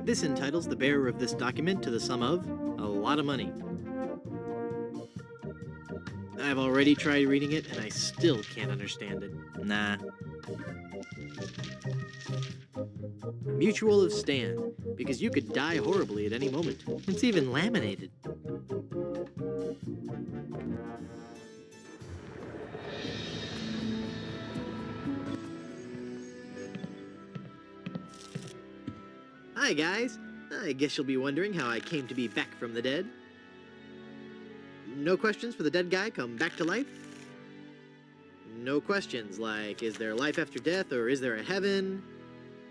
This entitles the bearer of this document to the sum of a lot of money. I've already tried reading it, and I still can't understand it. Nah. Mutual of Stan, because you could die horribly at any moment. It's even laminated. Hi guys, I guess you'll be wondering how I came to be back from the dead. No questions for the dead guy come back to life? No questions like, is there life after death or is there a heaven?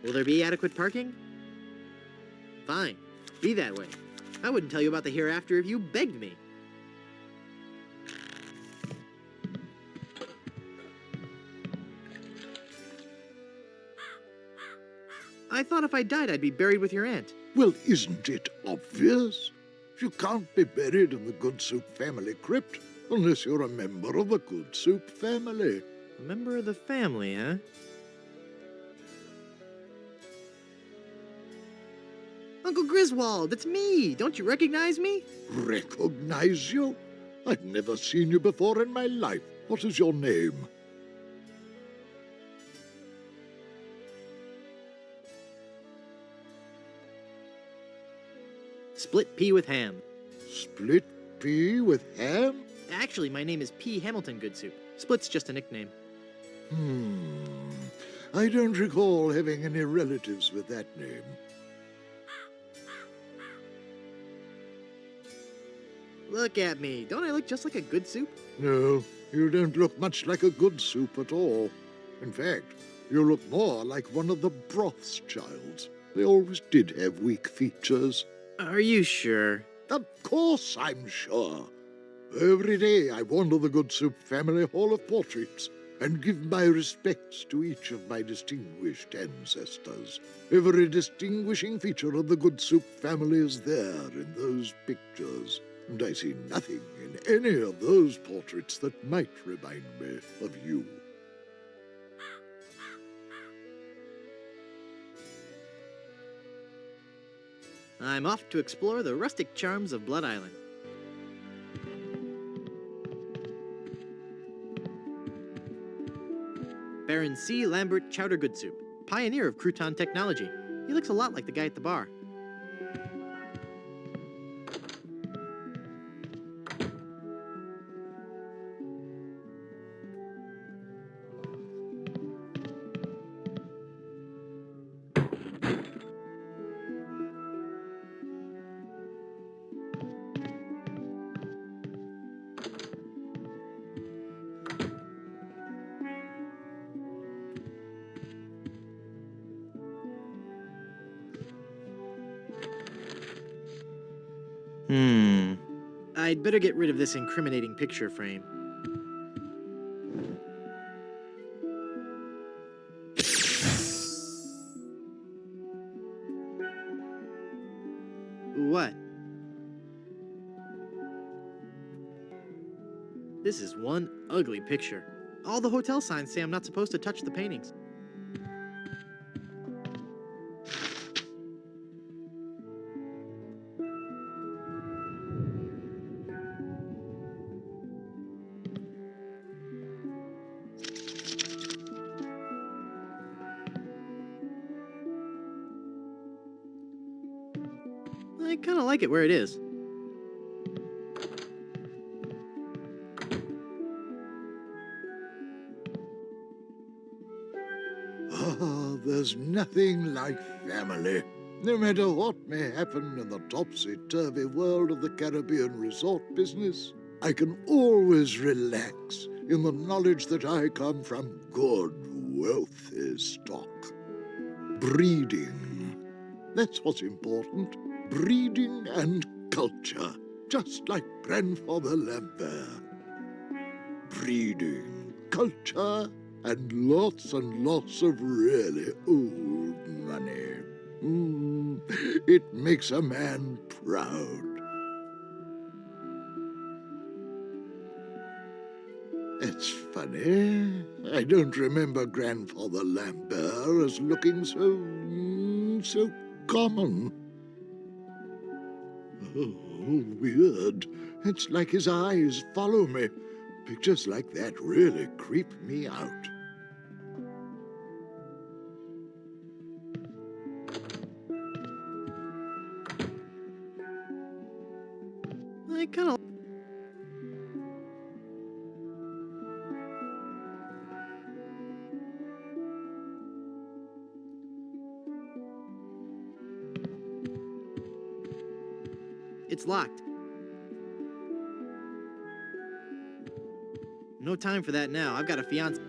Will there be adequate parking? Fine, be that way. I wouldn't tell you about the hereafter if you begged me. I thought if I died I'd be buried with your aunt. Well, isn't it obvious? You can't be buried in the Good Soup family crypt unless you're a member of the Good Soup family. A member of the family, huh? Uncle Griswold, it's me! Don't you recognize me? Recognize you? I've never seen you before in my life. What is your name? Split pea with ham. Split pea with ham? Actually, my name is P. Hamilton Goodsoup. Split's just a nickname. I don't recall having any relatives with that name. Look at me. Don't I look just like a good soup? No, you don't look much like a good soup at all. In fact, you look more like one of the broth's childs. They always did have weak features. Are you sure? Of course I'm sure. Every day I wander the Good Soup family hall of portraits and give my respects to each of my distinguished ancestors. Every distinguishing feature of the Good Soup family is there in those pictures, and I see nothing in any of those portraits that might remind me of you. I'm off to explore the rustic charms of Blood Island. Baron C. Lambert Chowder Goodsoup, pioneer of crouton technology. He looks a lot like the guy at the bar. I'd better get rid of this incriminating picture frame. What? This is one ugly picture. All the hotel signs say I'm not supposed to touch the paintings. I kind of like it where it is. There's nothing like family. No matter what may happen in the topsy-turvy world of the Caribbean resort business, I can always relax in the knowledge that I come from good, wealthy stock. Breeding. That's what's important. Breeding and culture, just like Grandfather Lambert. Breeding, culture, and lots of really old money. It makes a man proud. At That's funny. I don't remember Grandfather Lambert as looking so common. Oh, weird. It's like his eyes follow me. Pictures like that really creep me out. I kind of... It's locked. No time for that now. I've got a fiance.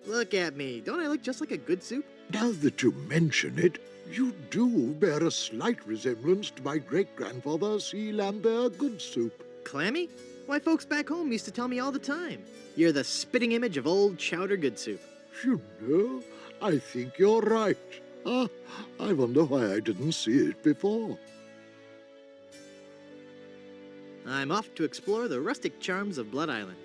Look at me. Don't I look just like a good soup? Now that you mention it, you do bear a slight resemblance to my great-grandfather C. Lambert Goodsoup. Clammy? Why, folks back home used to tell me all the time. You're the spitting image of old Chowder Goodsoup. You know, I think you're right. I wonder why I didn't see it before. I'm off to explore the rustic charms of Blood Island.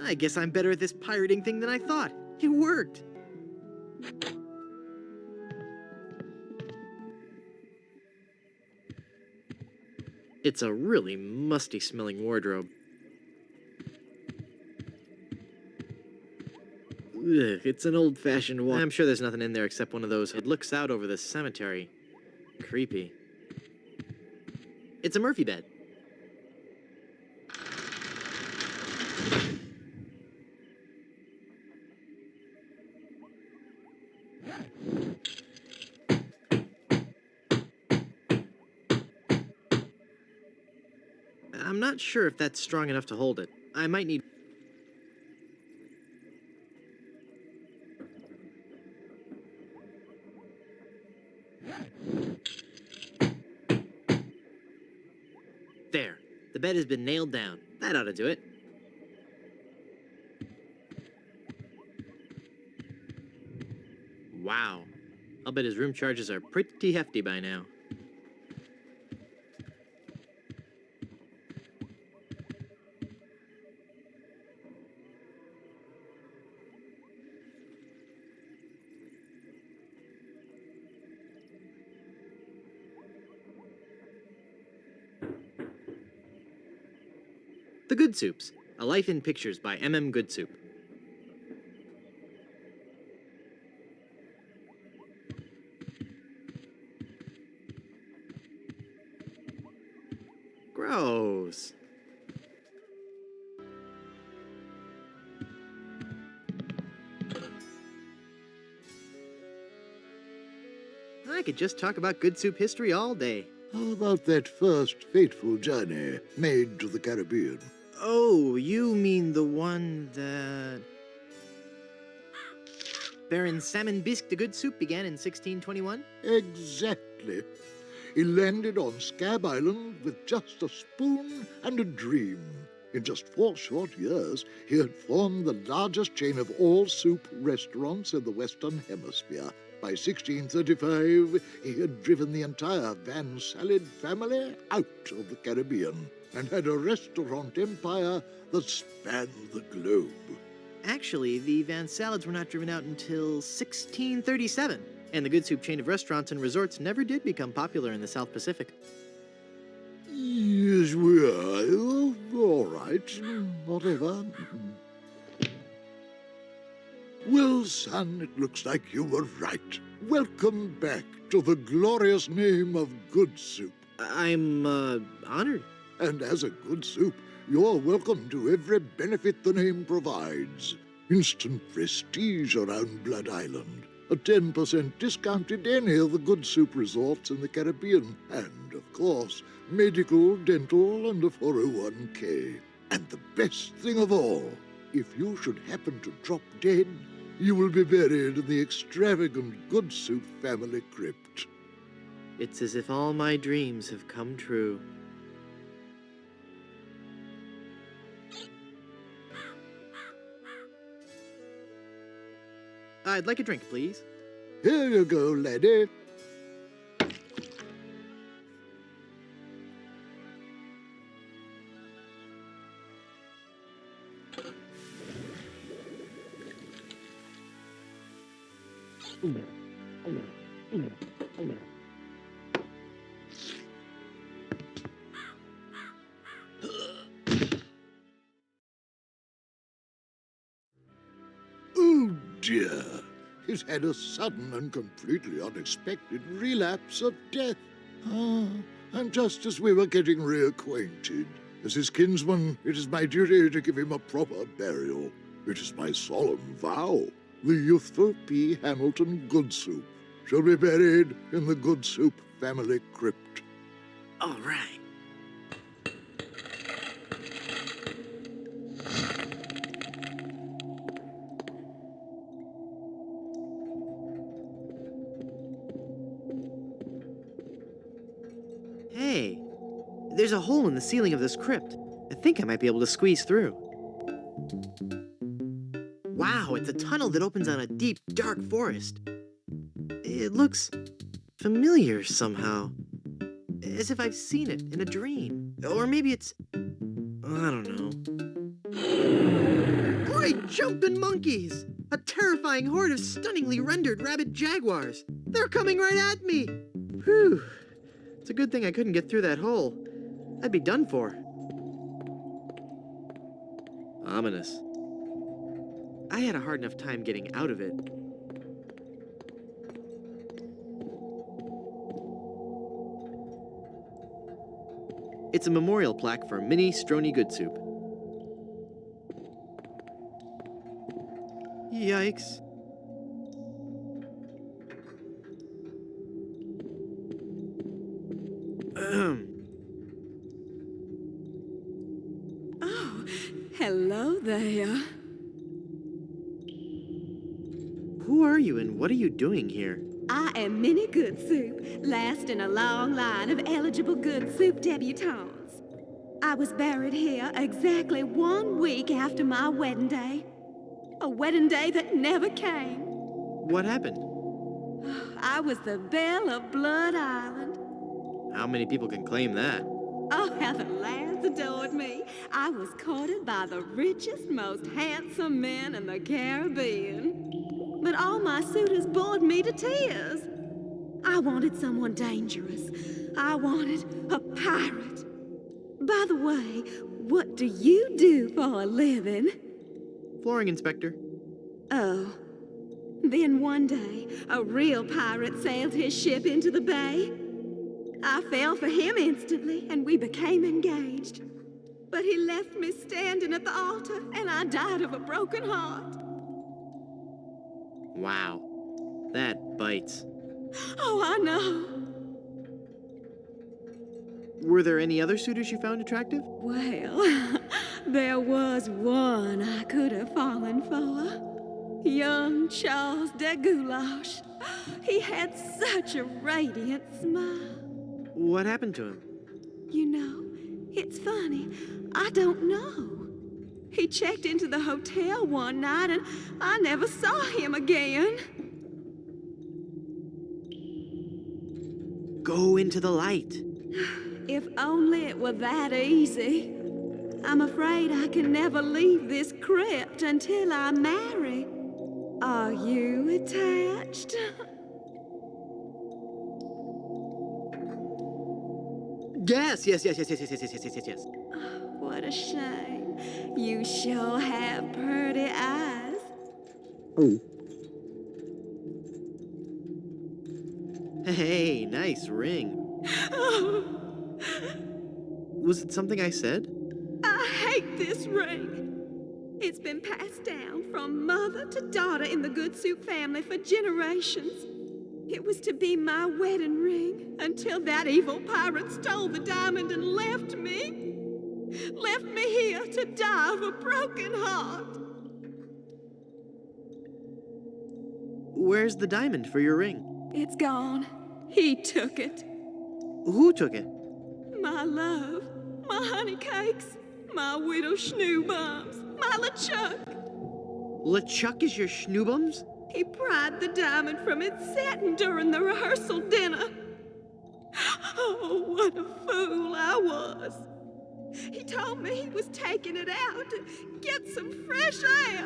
I guess I'm better at this pirating thing than I thought. It worked. It's a really musty-smelling wardrobe. Ugh, it's an old-fashioned one. I'm sure there's nothing in there except one of those. It looks out over the cemetery. Creepy. It's a Murphy bed. I'm not sure if that's strong enough to hold it. I might need... There. The bed has been nailed down. That ought to do it. Wow. I'll bet his room charges are pretty hefty by now. The Good Soups, A Life in Pictures by M.M. Goodsoup. Gross. I could just talk about Goodsoup history all day. How about that first fateful journey made to the Caribbean? Oh, you mean the one that... Baron Salmon Bisque de Goodsoup began in 1621? Exactly. He landed on Scab Island with just a spoon and a dream. In just 4 short years, he had formed the largest chain of all-soup restaurants in the Western Hemisphere. By 1635, he had driven the entire Van Salad family out of the Caribbean and had a restaurant empire that spanned the globe. Actually, the Van Salads were not driven out until 1637, and the Goodsoup chain of restaurants and resorts never did become popular in the South Pacific. Yes, we are. All right, whatever. Well, son, it looks like you were right. Welcome back to the glorious name of Goodsoup. I'm, honored. And as a Goodsoup, you're welcome to every benefit the name provides. Instant prestige around Blood Island, a 10% discount at any of the Goodsoup resorts in the Caribbean, and, of course, medical, dental, and a 401k. And the best thing of all, if you should happen to drop dead, you will be buried in the extravagant Goodsoup family crypt. It's as if all my dreams have come true. I'd like a drink, please. Here you go, laddie. Oh dear, he's had a sudden and completely unexpected relapse of death. Ah, and just as we were getting reacquainted, as his kinsman, it is my duty to give him a proper burial. It is my solemn vow. The youthful P. Hamilton Goodsoup shall be buried in the Goodsoup family crypt. All right. Hey, there's a hole in the ceiling of this crypt. I think I might be able to squeeze through. Wow, it's a tunnel that opens on a deep, dark forest. It looks familiar somehow. As if I've seen it in a dream. Or maybe it's... I don't know. Great jumping monkeys! A terrifying horde of stunningly rendered rabid jaguars. They're coming right at me! Whew. It's a good thing I couldn't get through that hole. I'd be done for. Ominous. I had a hard enough time getting out of it. It's a memorial plaque for Minnie Strony Goodsoup. Yikes. Oh, hello there. Who are you and what are you doing here? I am Minnie Goodsoup, last in a long line of eligible Goodsoup debutantes. I was buried here exactly 1 week after my wedding day. A wedding day that never came. What happened? I was the belle of Blood Island. How many people can claim that? Oh, how the lads adored me. I was courted by the richest, most handsome men in the Caribbean. But all my suitors bored me to tears. I wanted someone dangerous. I wanted a pirate. By the way, what do you do for a living? Flooring inspector. Oh. Then one day, a real pirate sailed his ship into the bay. I fell for him instantly, and we became engaged. But he left me standing at the altar, and I died of a broken heart. Wow. That bites. Oh, I know. Were there any other suitors you found attractive? Well, there was one I could have fallen for. Young Charles de Goulash. He had such a radiant smile. What happened to him? You know, it's funny. I don't know. He checked into the hotel one night and I never saw him again. Go into the light. If only it were that easy. I'm afraid I can never leave this crypt until I marry. Are you attached? Yes. What a shame. You sure have pretty eyes. Oh. Hey, nice ring. Oh, Was it something I said? I hate this ring. It's been passed down from mother to daughter in the Goodsoup family for generations. It was to be my wedding ring until that evil pirate stole the diamond and left me. Left me here to die of a broken heart. Where's the diamond for your ring? It's gone. He took it. Who took it? My love, my honey cakes, my widow schnoobums, my LeChuck. LeChuck is your schnoobums? He pried the diamond from its satin during the rehearsal dinner. Oh, what a fool I was. He told me he was taking it out to get some fresh air.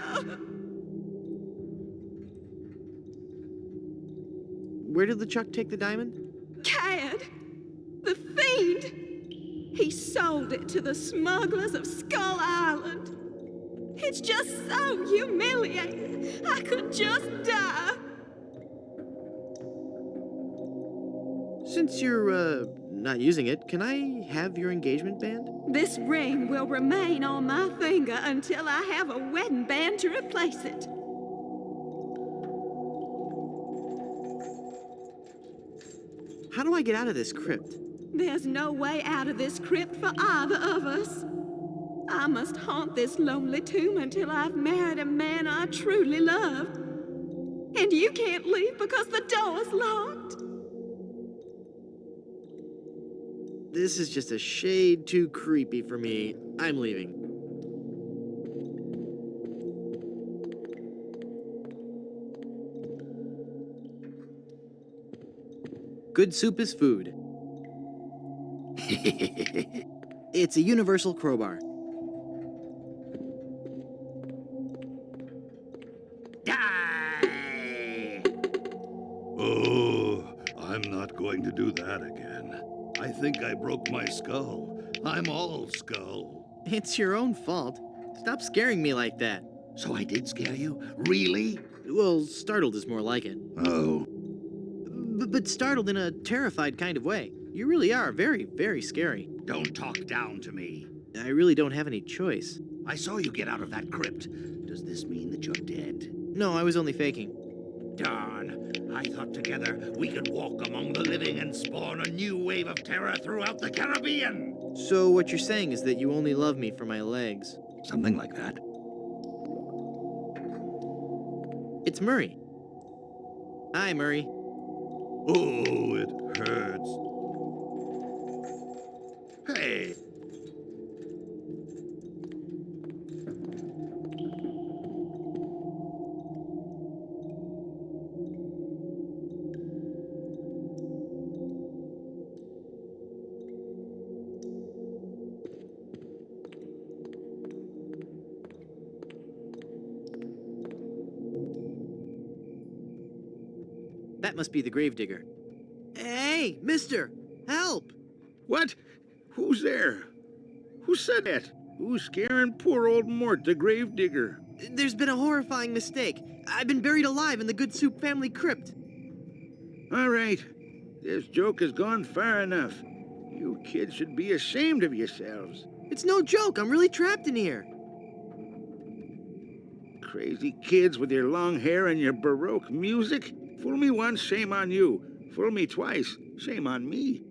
Where did LeChuck take the diamond? Cad, the fiend. He sold it to the smugglers of Skull Island. It's just so humiliating. I could just die. Since you're, not using it, can I have your engagement band? This ring will remain on my finger until I have a wedding band to replace it. How do I get out of this crypt? There's no way out of this crypt for either of us. I must haunt this lonely tomb until I've married a man I truly love. And you can't leave because the door's locked. This is just a shade too creepy for me. I'm leaving. Good soup is food. It's a universal crowbar. Die! Oh, I'm not going to do that again. I think I broke my skull. I'm all skull. It's your own fault. Stop scaring me like that. So I did scare you? Really? Well, startled is more like it. Oh. But startled in a terrified kind of way. You really are very, very scary. Don't talk down to me. I really don't have any choice. I saw you get out of that crypt. Does this mean that you're dead? No, I was only faking. Darn. I thought together we could walk among the living and spawn a new wave of terror throughout the Caribbean. So what you're saying is that you only love me for my legs. Something like that. It's Murray. Hi, Murray. Oh, it hurts. Hey. That must be the gravedigger. Hey, mister! Help! What? Who's there? Who said that? Who's scaring poor old Mort, the gravedigger? There's been a horrifying mistake. I've been buried alive in the Good Soup family crypt. All right. This joke has gone far enough. You kids should be ashamed of yourselves. It's no joke. I'm really trapped in here. Crazy kids with your long hair and your Baroque music. Fool me once, shame on you. Fool me twice, shame on me.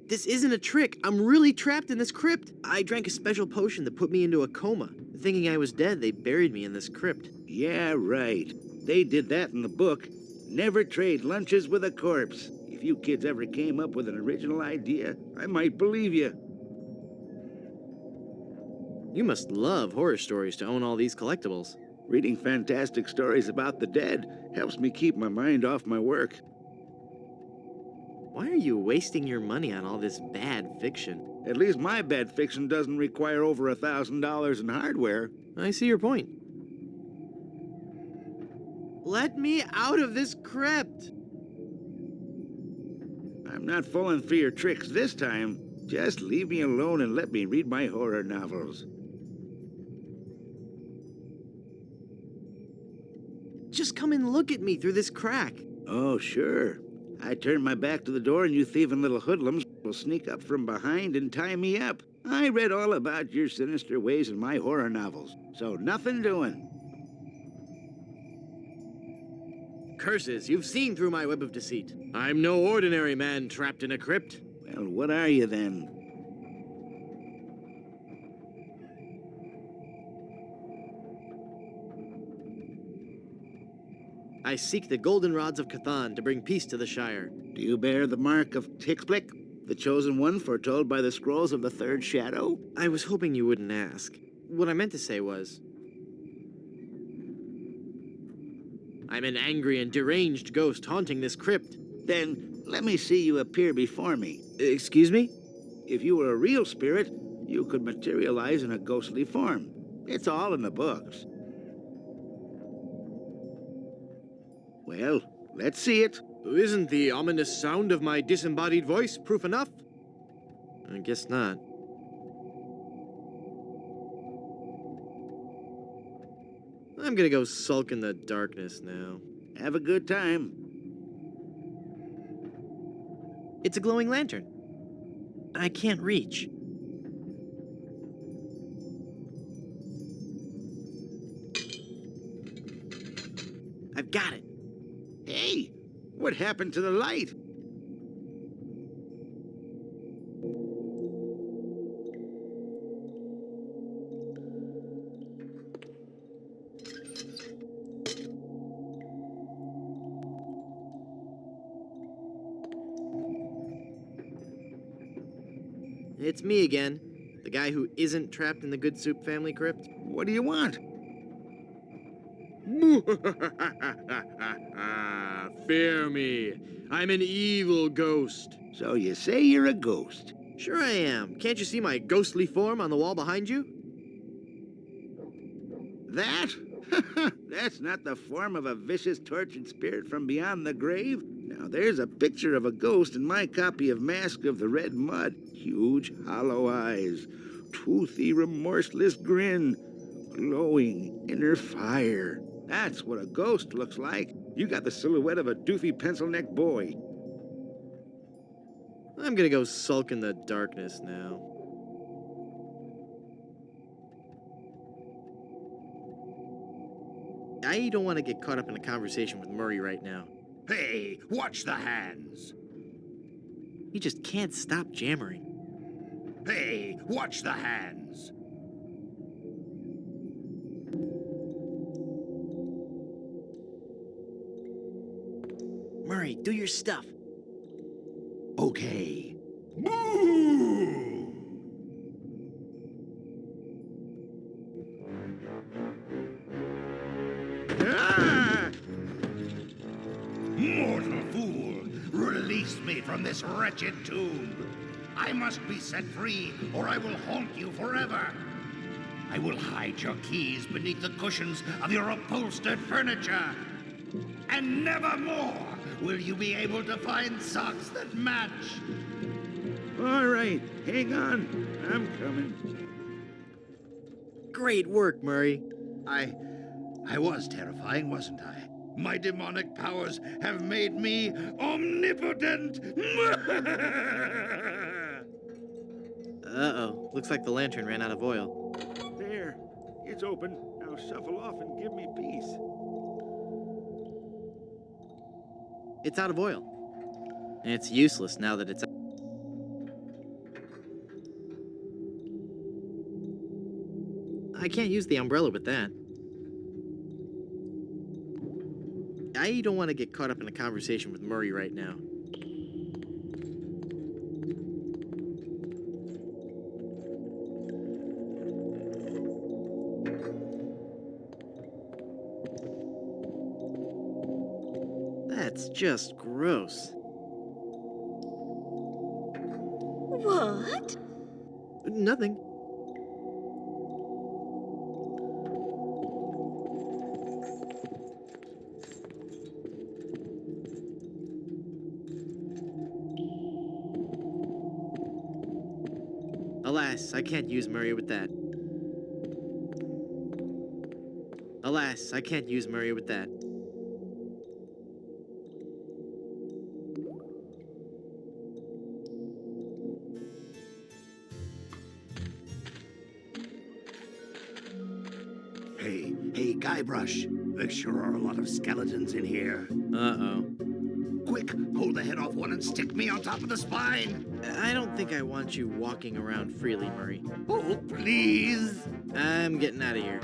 This isn't a trick. I'm really trapped in this crypt. I drank a special potion that put me into a coma. Thinking I was dead, they buried me in this crypt. Yeah, right. They did that in the book. Never trade lunches with a corpse. If you kids ever came up with an original idea, I might believe you. You must love horror stories to own all these collectibles. Reading fantastic stories about the dead helps me keep my mind off my work. Why are you wasting your money on all this bad fiction? At least my bad fiction doesn't require over $1,000 in hardware. I see your point. Let me out of this crypt! I'm not falling for your tricks this time. Just leave me alone and let me read my horror novels. Just come and look at me through this crack. Oh, sure. I turn my back to the door and you thieving little hoodlums will sneak up from behind and tie me up. I read all about your sinister ways in my horror novels, so nothing doing. Curses, you've seen through my web of deceit. I'm no ordinary man trapped in a crypt. Well, what are you then? I seek the goldenrods of Cathan to bring peace to the Shire. Do you bear the mark of Tixblick, the chosen one foretold by the scrolls of the Third Shadow? I was hoping you wouldn't ask. What I meant to say was, I'm an angry and deranged ghost haunting this crypt. Then let me see you appear before me. Excuse me? If you were a real spirit, you could materialize in a ghostly form. It's all in the books. Well, let's see it. Isn't the ominous sound of my disembodied voice proof enough? I guess not. I'm gonna go sulk in the darkness now. Have a good time. It's a glowing lantern. I can't reach. I've got it. Hey, what happened to the light? It's me again. The guy who isn't trapped in the Good Soup family crypt. What do you want? Fear me. I'm an evil ghost. So you say you're a ghost. Sure I am. Can't you see my ghostly form on the wall behind you? That? That's not the form of a vicious, tortured spirit from beyond the grave. Now, there's a picture of a ghost in my copy of Mask of the Red Mud. Huge, hollow eyes, toothy, remorseless grin, glowing inner fire. That's what a ghost looks like. You got the silhouette of a doofy pencil-neck boy. I'm gonna go sulk in the darkness now. I don't want to get caught up in a conversation with Murray right now. Hey, watch the hands. He just can't stop jammering. Hey, watch the hands. Murray, do your stuff. Okay. Moo! Ah! Mortal fool, release me from this wretched tomb. I must be set free, or I will haunt you forever. I will hide your keys beneath the cushions of your upholstered furniture. And never more will you be able to find socks that match. All right, hang on. I'm coming. Great work, Murray. I was terrifying, wasn't I? My demonic powers have made me omnipotent. Uh-oh. Looks like the lantern ran out of oil. There, it's open. Now shuffle off and give me peace. It's out of oil. And it's useless now that it's out. I can't use the umbrella with that. I don't want to get caught up in a conversation with Murray right now. That's just gross. What? Nothing. Alas, I can't use Murray with that. Alas, I can't use Murray with that. Hey, Guybrush. There sure are a lot of skeletons in here. Uh-oh. Quick, pull the head off one and stick me on top of the spine. I don't think I want you walking around freely, Murray. Oh, please. I'm getting out of here.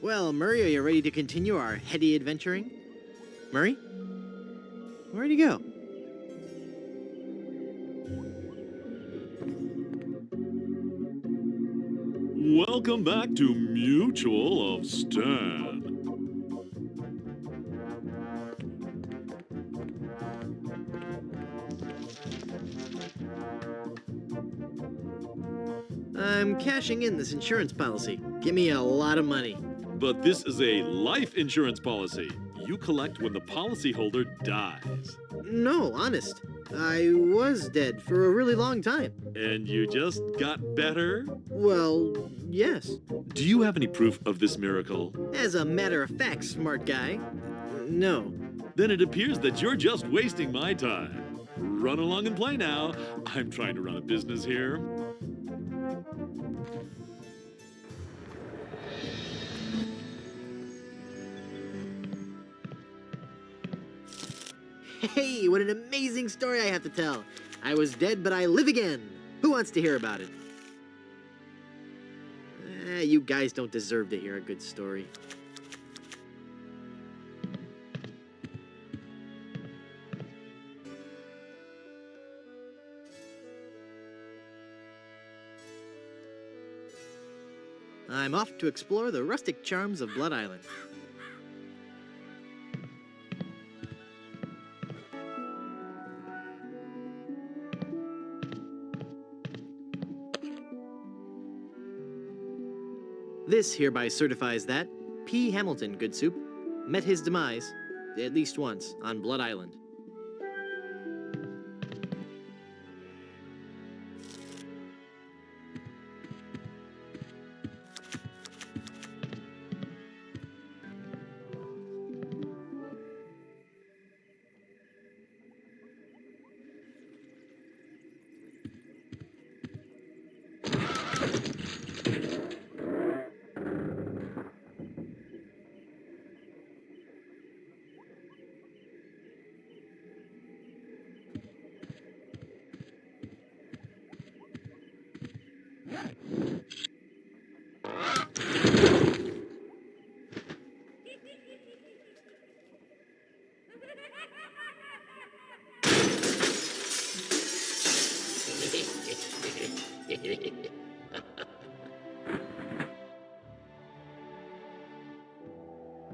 Well, Murray, are you ready to continue our heady adventuring? Murray? Where'd he go? Welcome back to Mutual of Stan. I'm cashing in this insurance policy. Give me a lot of money. But this is a life insurance policy. You collect when the policyholder dies. No, honest. I was dead for a really long time. And you just got better? Well, yes. Do you have any proof of this miracle? As a matter of fact, smart guy, no. Then it appears that you're just wasting my time. Run along and play now. I'm trying to run a business here. Hey, what an amazing story I have to tell. I was dead, but I live again. Who wants to hear about it? You guys don't deserve to hear a good story. I'm off to explore the rustic charms of Blood Island. This hereby certifies that P. Hamilton, good soup, met his demise, at least once, on Blood Island.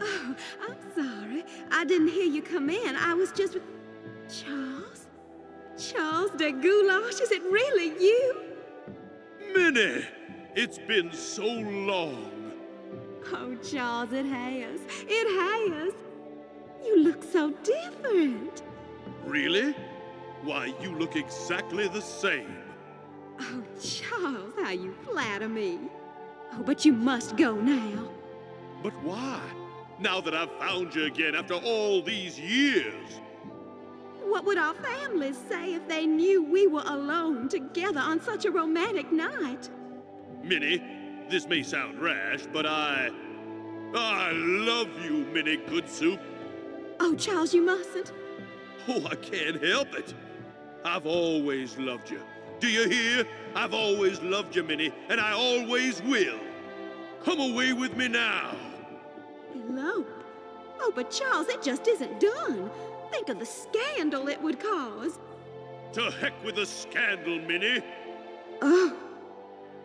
Oh, I'm sorry. I didn't hear you come in. I was just with... Charles? Charles de Goulash, is it really you? Minnie! It's been so long. Oh, Charles, it has. It has. You look so different. Really? Why, you look exactly the same. Oh, Charles, how you flatter me. Oh, but you must go now. But why? Now that I've found you again after all these years. What would our families say if they knew we were alone together on such a romantic night? Minnie, this may sound rash, but I love you, Minnie Good Soup. Oh, Charles, you mustn't. Oh, I can't help it. I've always loved you. Do you hear? I've always loved you, Minnie, and I always will. Come away with me now. Elope? Oh, but Charles, it just isn't done. Think of the scandal it would cause. To heck with the scandal, Minnie. Oh.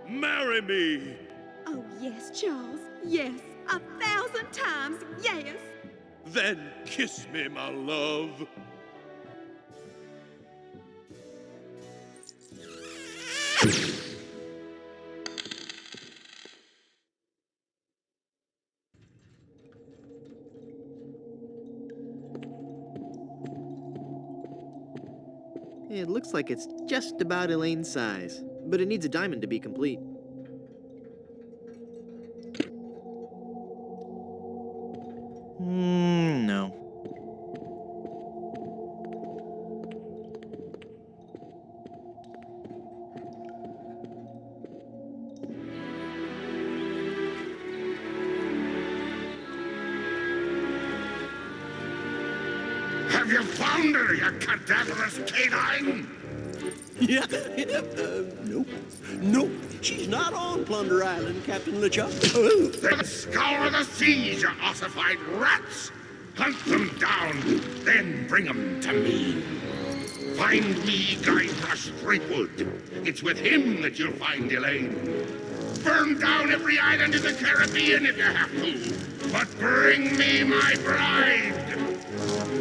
Marry me. Oh, yes, Charles. Yes. 1,000 times yes. Then kiss me, my love. It looks like it's just about Elaine's size, but it needs a diamond to be complete. No. Have you found her, you cadaverous canine? Yeah, nope. Nope, she's not on Plunder Island, Captain LeChuck. Oh. Then scour the seas, you ossified rats! Hunt them down, then bring them to me. Find me Guybrush Threepwood. It's with him that you'll find Elaine. Burn down every island in the Caribbean if you have to. But bring me my bride.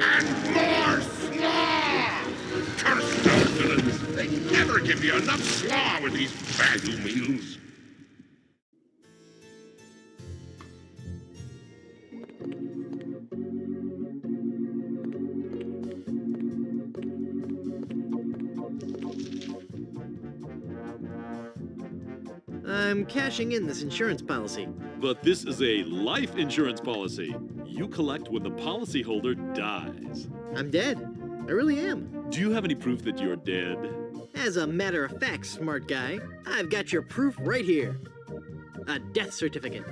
And more slaw! Curse those villains! They never never give you enough slaw with these value meals. I'm cashing in this insurance policy. But this is a life insurance policy. You collect when the policyholder dies. I'm dead. I really am. Do you have any proof that you're dead? As a matter of fact, smart guy, I've got your proof right here. A death certificate.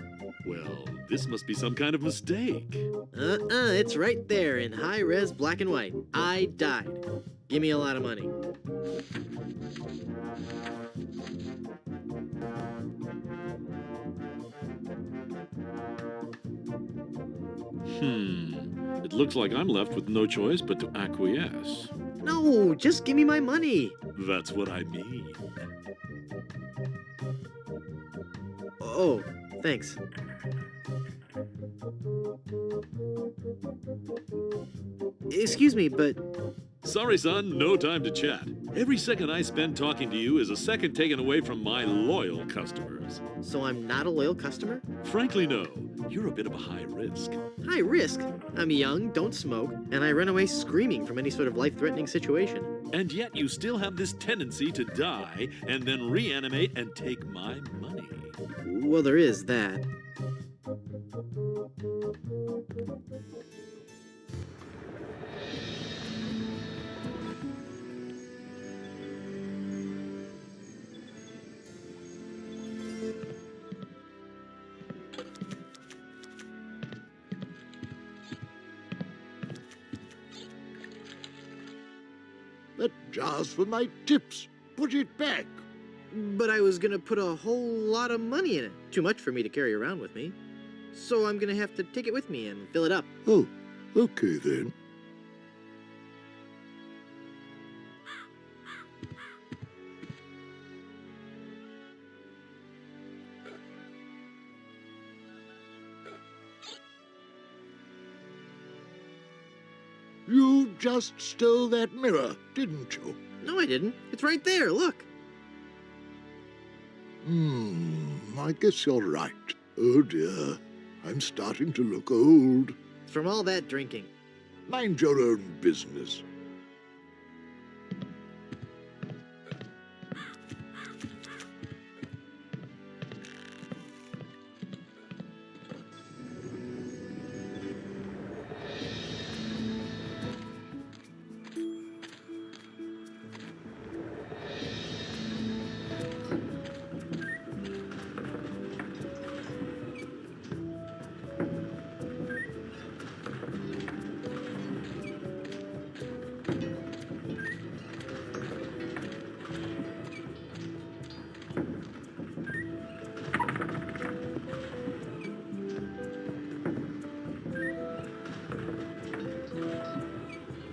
Well, this must be some kind of mistake. It's right there in high-res black and white. I died. Give me a lot of money. It looks like I'm left with no choice but to acquiesce. No, just give me my money. That's what I mean. Oh, thanks. Excuse me, but Sorry, son, no time to chat. Every second I spend talking to you is a second taken away from my loyal customers. so I'm not a loyal customer? Frankly, no. You're a bit of a high risk. High risk. I'm young, don't smoke, and I run away screaming from any sort of life-threatening situation. And yet you still have this tendency to die and then reanimate and take my money. Well, there is that. That jar's for my tips. Put it back. But I was gonna put a whole lot of money in it. Too much for me to carry around with me. So I'm gonna have to take it with me and fill it up. Oh, okay then. You just stole that mirror, didn't you? No, I didn't. It's right there, look. I guess you're right. Oh dear, I'm starting to look old. It's from all that drinking. Mind your own business.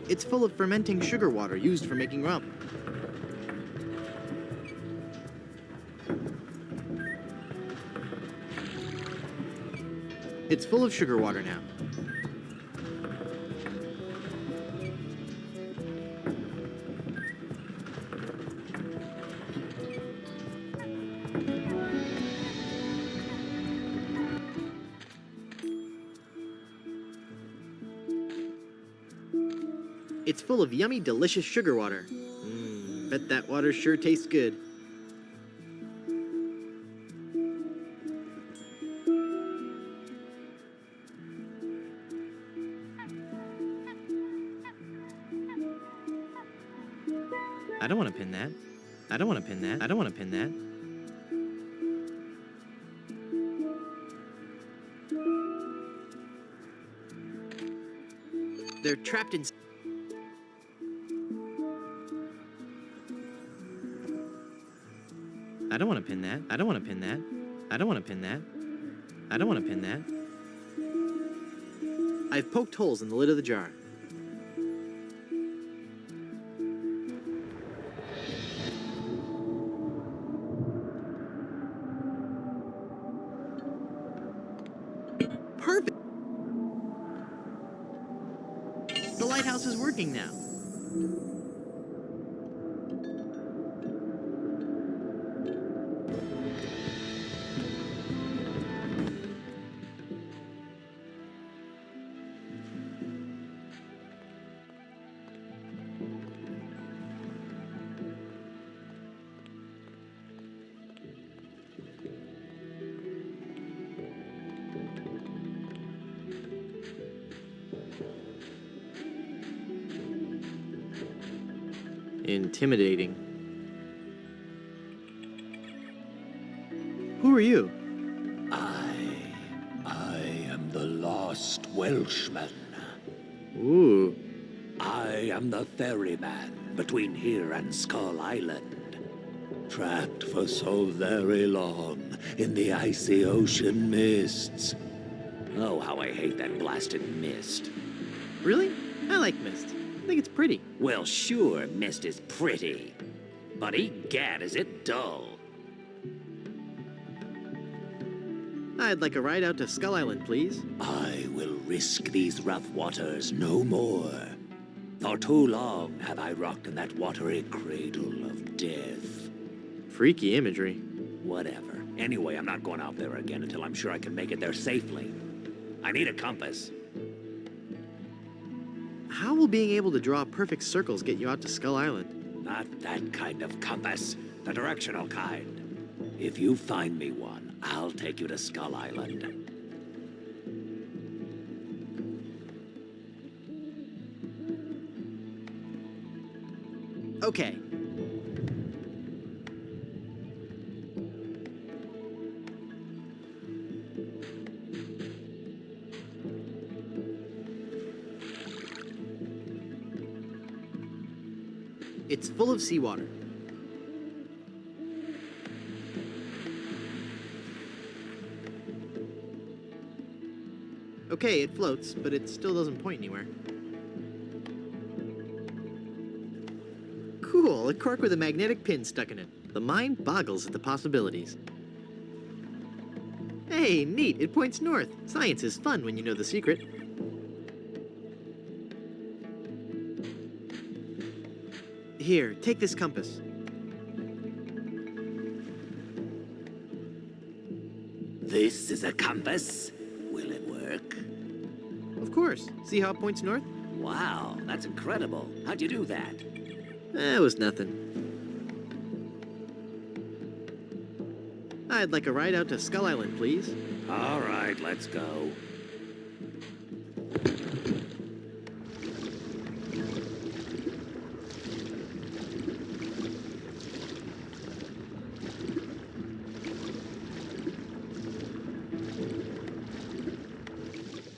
It's full of fermenting sugar water used for making rum. It's full of sugar water now. It's full of yummy, delicious sugar water. Bet that water sure tastes good. I don't want to pin that. I don't want to pin that. I don't want to pin that. They're trapped in... I don't want to pin that. I don't want to pin that. I don't want to pin that. I don't want to pin that. I've poked holes in the lid of the jar. Perfect! The lighthouse is working now. Intimidating. Who are you? I am the lost Welshman. Ooh. I am the ferryman between here and Skull Island. Trapped for so very long in the icy ocean mists. Oh, how I hate that blasted mist. Really? I like mist. I think it's pretty. Well, sure, mist is pretty. But egad, is it dull. I'd like a ride out to Skull Island, please. I will risk these rough waters no more. For too long have I rocked in that watery cradle of death. Freaky imagery. Whatever. Anyway, I'm not going out there again until I'm sure I can make it there safely. I need a compass. How will being able to draw perfect circles get you out to Skull Island? Not that kind of compass. The directional kind. If you find me one, I'll take you to Skull Island. Okay. It's full of seawater. Okay, it floats, but it still doesn't point anywhere. Cool, a cork with a magnetic pin stuck in it. The mind boggles at the possibilities. Hey, neat, it points north. Science is fun when you know the secret. Here, take this compass. This is a compass? Will it work? Of course. See how it points north? Wow, that's incredible. How'd you do that? It was nothing. I'd like a ride out to Skull Island, please. All right, let's go.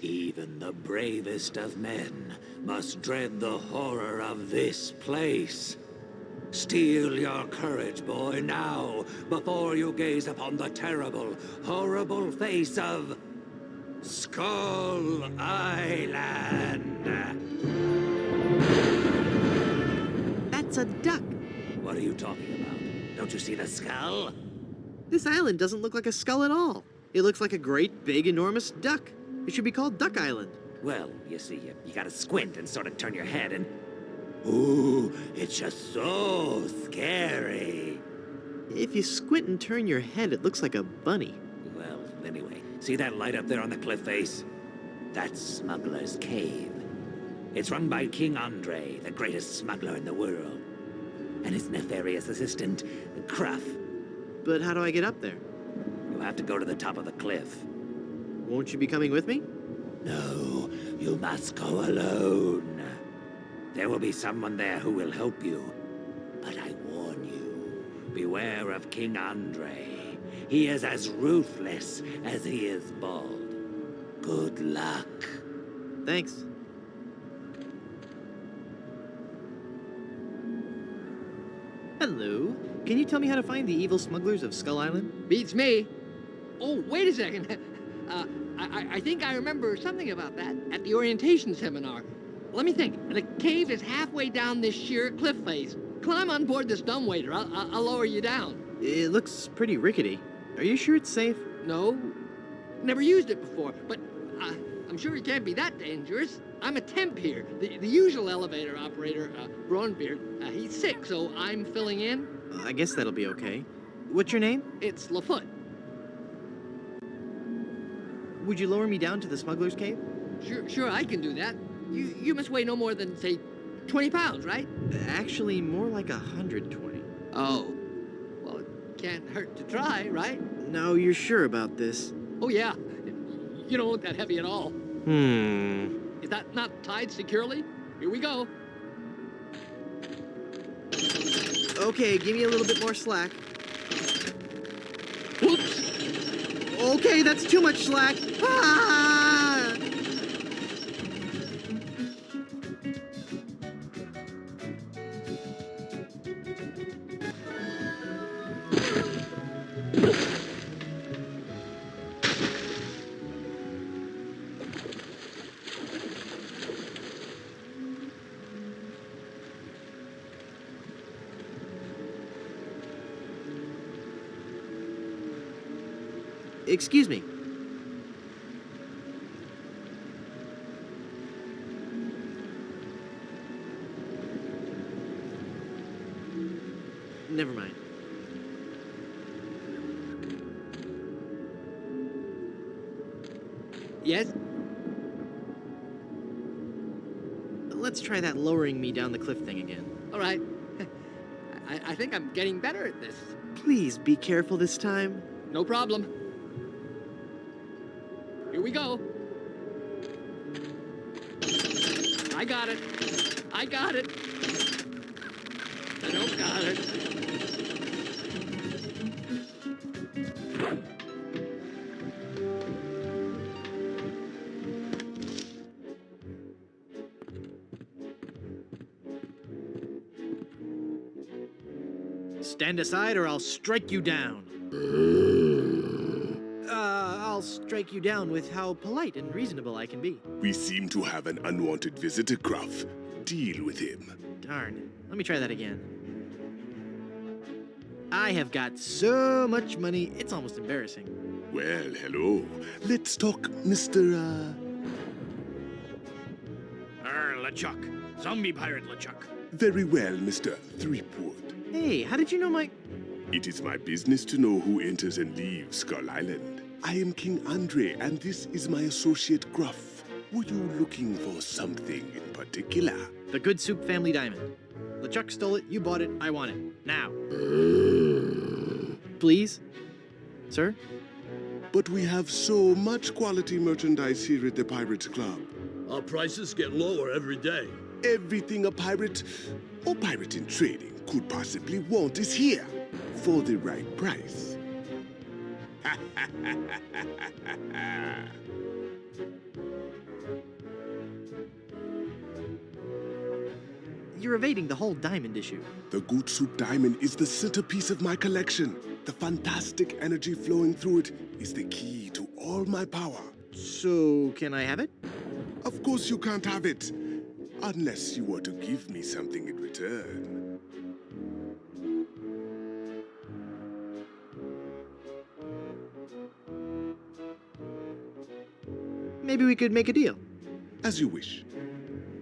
Even the bravest of men must dread the horror of this place. Steel your courage, boy, now, before you gaze upon the terrible, horrible face of Skull Island. That's a duck. What are you talking about? Don't you see the skull? This island doesn't look like a skull at all. It looks like a great, big, enormous duck. It should be called Duck Island. Well, you see, you gotta squint and sort of turn your head and... Ooh, it's just so scary. If you squint and turn your head, it looks like a bunny. Well, anyway, see that light up there on the cliff face? That's Smuggler's Cave. It's run by King Andre, the greatest smuggler in the world. And his nefarious assistant, Cruff. But how do I get up there? You'll have to go to the top of the cliff. Won't you be coming with me? No, you must go alone. There will be someone there who will help you. But I warn you, beware of King Andre. He is as ruthless as he is bald. Good luck. Thanks. Hello. Can you tell me how to find the evil smugglers of Skull Island? Beats me. Oh, wait a second. I think I remember something about that at the orientation seminar. Let me think. The cave is halfway down this sheer cliff face. Climb on board this dumbwaiter. I'll lower you down. It looks pretty rickety. Are you sure it's safe? No. Never used it before, but I'm sure it can't be that dangerous. I'm a temp here. The usual elevator operator, Braunbeard, he's sick, so I'm filling in. I guess that'll be okay. What's your name? It's Lafoot. Would you lower me down to the smuggler's cave? Sure, I can do that. You must weigh no more than, say, 20 pounds, right? Actually, more like 120. Oh. Well, it can't hurt to try, right? No, you're sure about this? Oh, yeah. You don't look that heavy at all. Is that not tied securely? Here we go. Okay, give me a little bit more slack. Whoops! Okay, that's too much slack. Ah! Excuse me. Never mind. Yes? Let's try that lowering me down the cliff thing again. All right. I think I'm getting better at this. Please be careful this time. No problem. Here we go. I got it. I got it. I don't got it. Stand aside or I'll strike you down. I'll strike you down with how polite and reasonable I can be. We seem to have an unwanted visitor, Gruff. Deal with him. Darn. Let me try that again. I have got so much money, it's almost embarrassing. Well, hello. Let's talk, Mr. LeChuck. Zombie pirate LeChuck. Very well, Mr. Threepwood. Hey, how did you know my... It is my business to know who enters and leaves Skull Island. I am King Andre, and this is my associate Gruff. Were you looking for something in particular? The Good Soup Family Diamond. LeChuck stole it, you bought it, I want it. Now. Please? Sir? But we have so much quality merchandise here at the Pirates Club. Our prices get lower every day. Everything a pirate or pirate in trading could possibly want is here for the right price. You're evading the whole diamond issue. The Good Soup Diamond is the centerpiece of my collection. The fantastic energy flowing through it is the key to all my power. So, can I have it? Of course you can't have it, unless you were to give me something in return. Maybe we could make a deal. As you wish.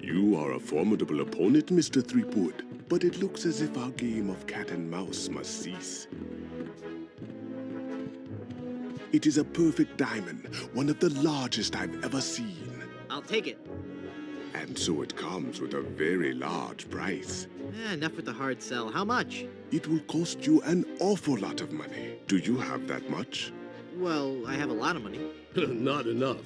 You are a formidable opponent, Mr. Threepwood, but it looks as if our game of cat and mouse must cease. It is a perfect diamond, one of the largest I've ever seen. I'll take it. And so it comes with a very large price. Enough with the hard sell. How much? It will cost you an awful lot of money. Do you have that much? Well, I have a lot of money. Not enough.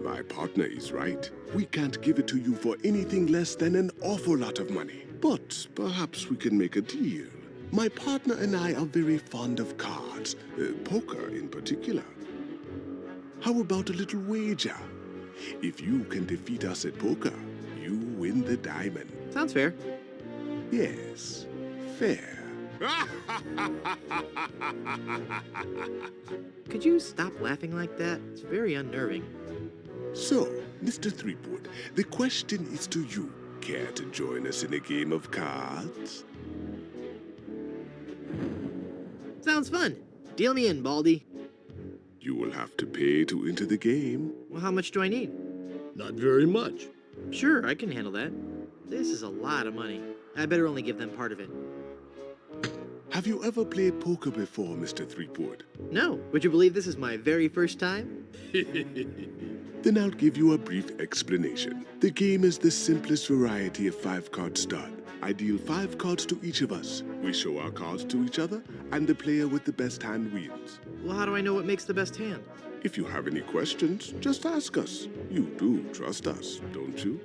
My partner is right. We can't give it to you for anything less than an awful lot of money. But perhaps we can make a deal. My partner and I are very fond of cards, poker in particular. How about a little wager? If you can defeat us at poker, you win the diamond. Sounds fair. Yes, fair. Could you stop laughing like that? It's very unnerving. So, Mr. Threepwood, the question is to you. Care to join us in a game of cards? Sounds fun. Deal me in, Baldy. You will have to pay to enter the game. Well, how much do I need? Not very much. Sure, I can handle that. This is a lot of money. I better only give them part of it. Have you ever played poker before, Mr. Threepwood? No. Would you believe this is my very first time? Then I'll give you a brief explanation. The game is the simplest variety of 5-card stud. I deal 5 cards to each of us. We show our cards to each other, and the player with the best hand wins. Well, how do I know what makes the best hand? If you have any questions, just ask us. You do trust us, don't you?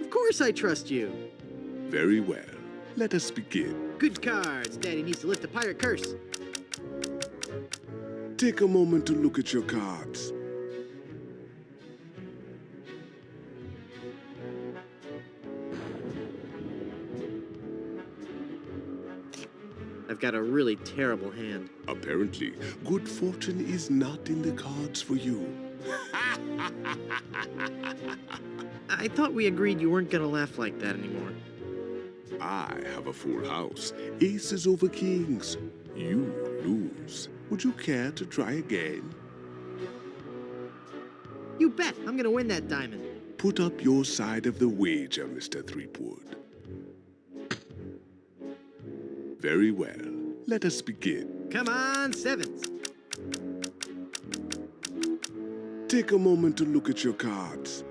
Of course I trust you. Very well. Let us begin. Good cards. Daddy needs to lift a pirate curse. Take a moment to look at your cards. I've got a really terrible hand. Apparently, good fortune is not in the cards for you. I thought we agreed you weren't gonna laugh like that anymore. I have a full house. Aces over kings. You lose. Would you care to try again? You bet. I'm gonna win that diamond. Put up your side of the wager, Mr. Threepwood. Very well. Let us begin. Come on, sevens. Take a moment to look at your cards.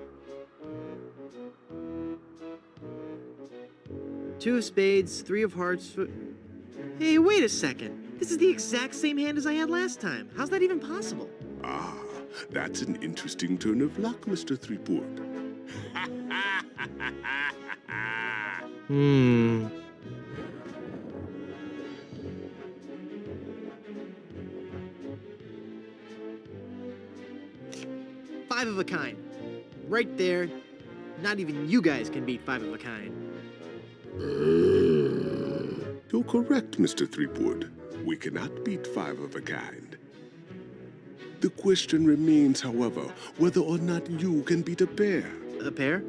Two of spades, three of hearts. Hey, wait a second. This is the exact same hand as I had last time. How's that even possible? Ah, that's an interesting turn of luck, Mr. Threepwood. Five of a kind. Right there. Not even you guys can beat five of a kind. You're correct, Mr. Threepwood. We cannot beat five of a kind. The question remains, however, whether or not you can beat a pair. A pair?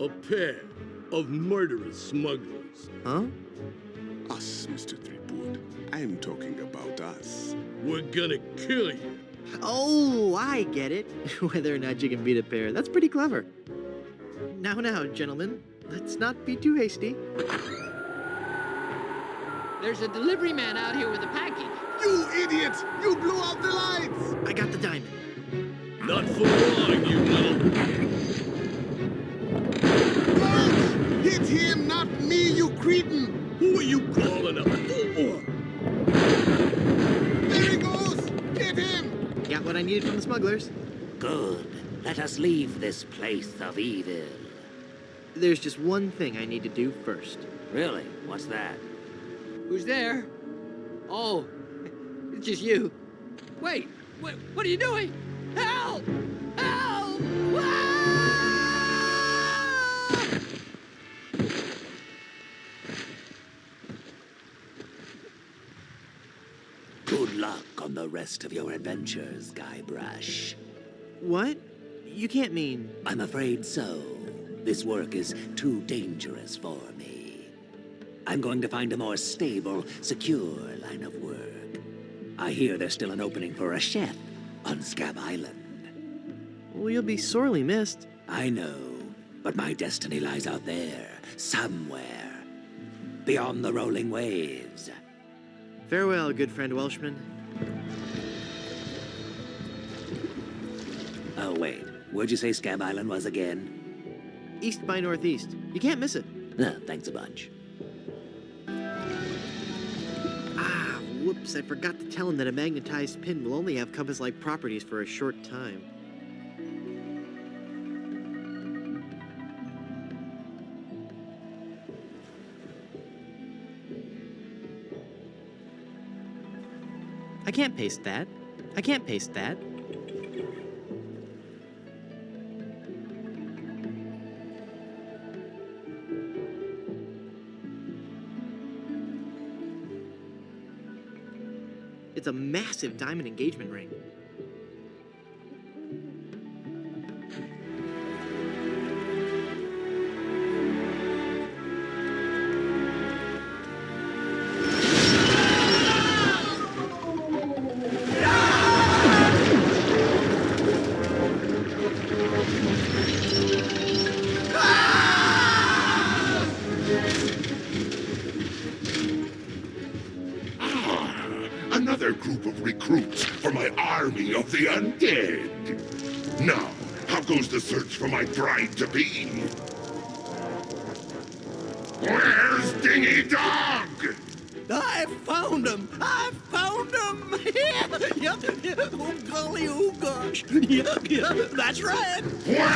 A pair of murderous smugglers. Huh? Us, Mr. Threepwood. I'm talking about us. We're gonna kill you. Oh, I get it. Whether or not you can beat a pair. That's pretty clever. Now, gentlemen. Let's not be too hasty. There's a delivery man out here with a package. You idiots! You blew out the lights! I got the diamond. Not for long, you little... Don't! Hit him, not me, you cretin! Who are you calling a fool? There he goes! Hit him! Got what I needed from the smugglers. Good. Let us leave this place of evil. There's just one thing I need to do first. Really? What's that? Who's there? Oh, it's just you. Wait, what are you doing? Help! Help! Ah! Good luck on the rest of your adventures, Guybrush. What? You can't mean... I'm afraid so. This work is too dangerous for me. I'm going to find a more stable, secure line of work. I hear there's still an opening for a chef on Scab Island. Well, you'll be sorely missed. I know, but my destiny lies out there, somewhere. Beyond the rolling waves. Farewell, good friend Welshman. Oh, wait. Where'd you say Scab Island was again? East by northeast. You can't miss it. Thanks a bunch. Ah, whoops. I forgot to tell him that a magnetized pin will only have compass-like properties for a short time. I can't paste that. I can't paste that. It's a massive diamond engagement ring. Another group of recruits for my army of the undead. Now, how goes the search for my bride-to-be? Where's Dingy Dog? I found him! I found him! Yep. Oh, golly, oh, gosh. Yep, that's right. Where?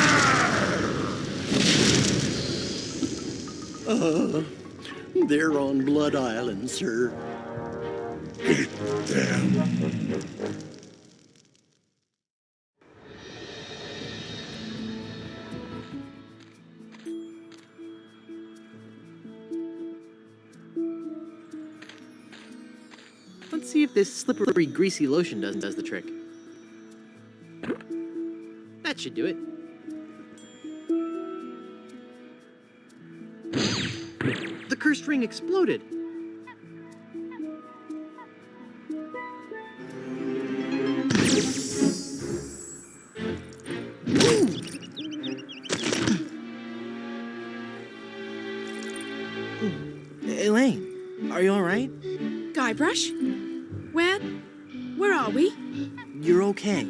They're on Blood Island, sir. Hit them. Let's see if this slippery, greasy lotion does the trick. That should do it. The cursed ring exploded. Elaine, are you all right? Guybrush? Where are we? You're okay.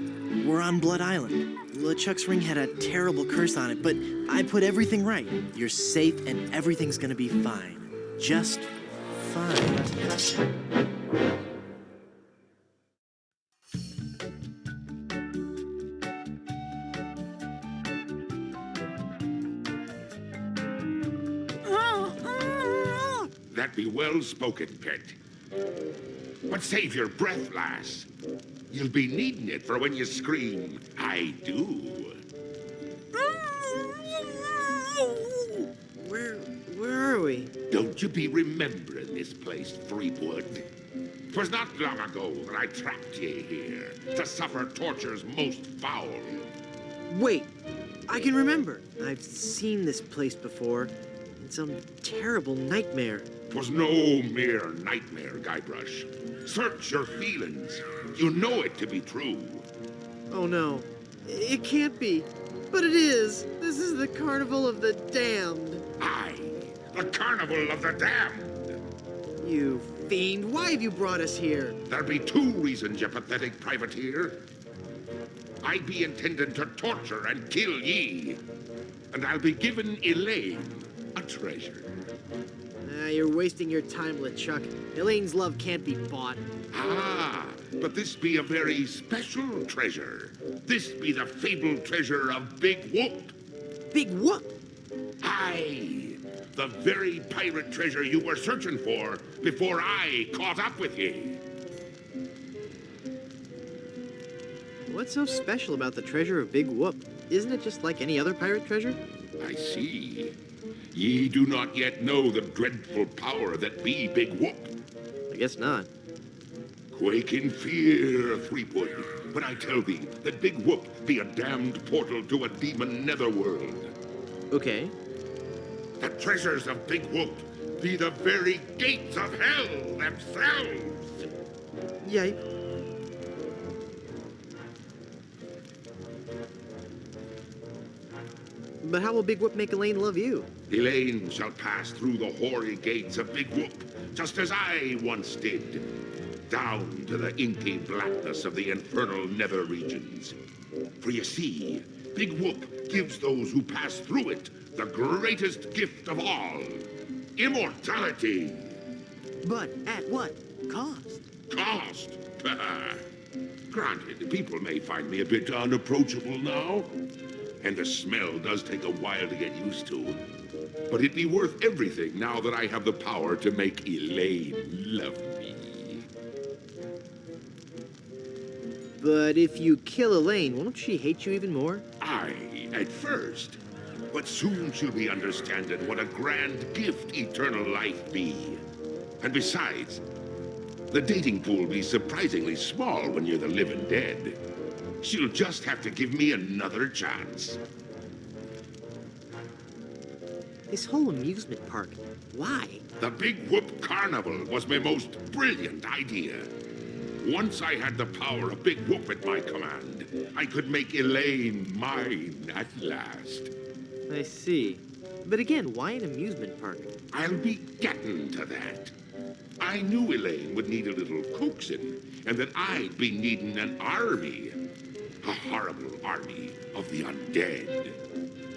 We're on Blood Island. LeChuck's ring had a terrible curse on it, but I put everything right. You're safe and everything's gonna be fine. Just fine. That be well spoken, pet. But save your breath, lass. You'll be needing it for when you scream, I do. Where are we? Don't you be remembering this place, Threepwood? 'Twas not long ago that I trapped ye here to suffer tortures most foul. Wait, I can remember. I've seen this place before. In some terrible nightmare. 'Twas no mere nightmare, Guybrush. Search your feelings. You know it to be true. Oh no, it can't be. But it is. This is the Carnival of the Damned. Aye, the Carnival of the Damned. You fiend, why have you brought us here? There be two reasons, you pathetic privateer. I be intending to torture and kill ye. And I'll be giving Elaine a treasure. You're wasting your time, LeChuck. Elaine's love can't be bought. Ah, but this be a very special treasure. This be the fabled treasure of Big Whoop. Big Whoop? Aye, the very pirate treasure you were searching for before I caught up with ye. What's so special about the treasure of Big Whoop? Isn't it just like any other pirate treasure? I see. Ye do not yet know the dreadful power that be Big Whoop. I guess not. Quake in fear, Threepwood, when I tell thee that Big Whoop be a damned portal to a demon netherworld. Okay. The treasures of Big Whoop be the very gates of hell themselves. Yipe. But how will Big Whoop make Elaine love you? Elaine shall pass through the hoary gates of Big Whoop, just as I once did, down to the inky blackness of the infernal nether regions. For you see, Big Whoop gives those who pass through it the greatest gift of all, immortality. But at what cost? Cost? Granted, people may find me a bit unapproachable now, and the smell does take a while to get used to. But it'd be worth everything now that I have the power to make Elaine love me. But if you kill Elaine, won't she hate you even more? Aye, at first. But soon she'll be understanding what a grand gift eternal life be. And besides, the dating pool be surprisingly small when you're the living dead. She'll just have to give me another chance. This whole amusement park, why? The Big Whoop Carnival was my most brilliant idea. Once I had the power of Big Whoop at my command, I could make Elaine mine at last. I see. But again, why an amusement park? I'll be getting to that. I knew Elaine would need a little coaxing, and that I'd be needing an army. A horrible army of the undead.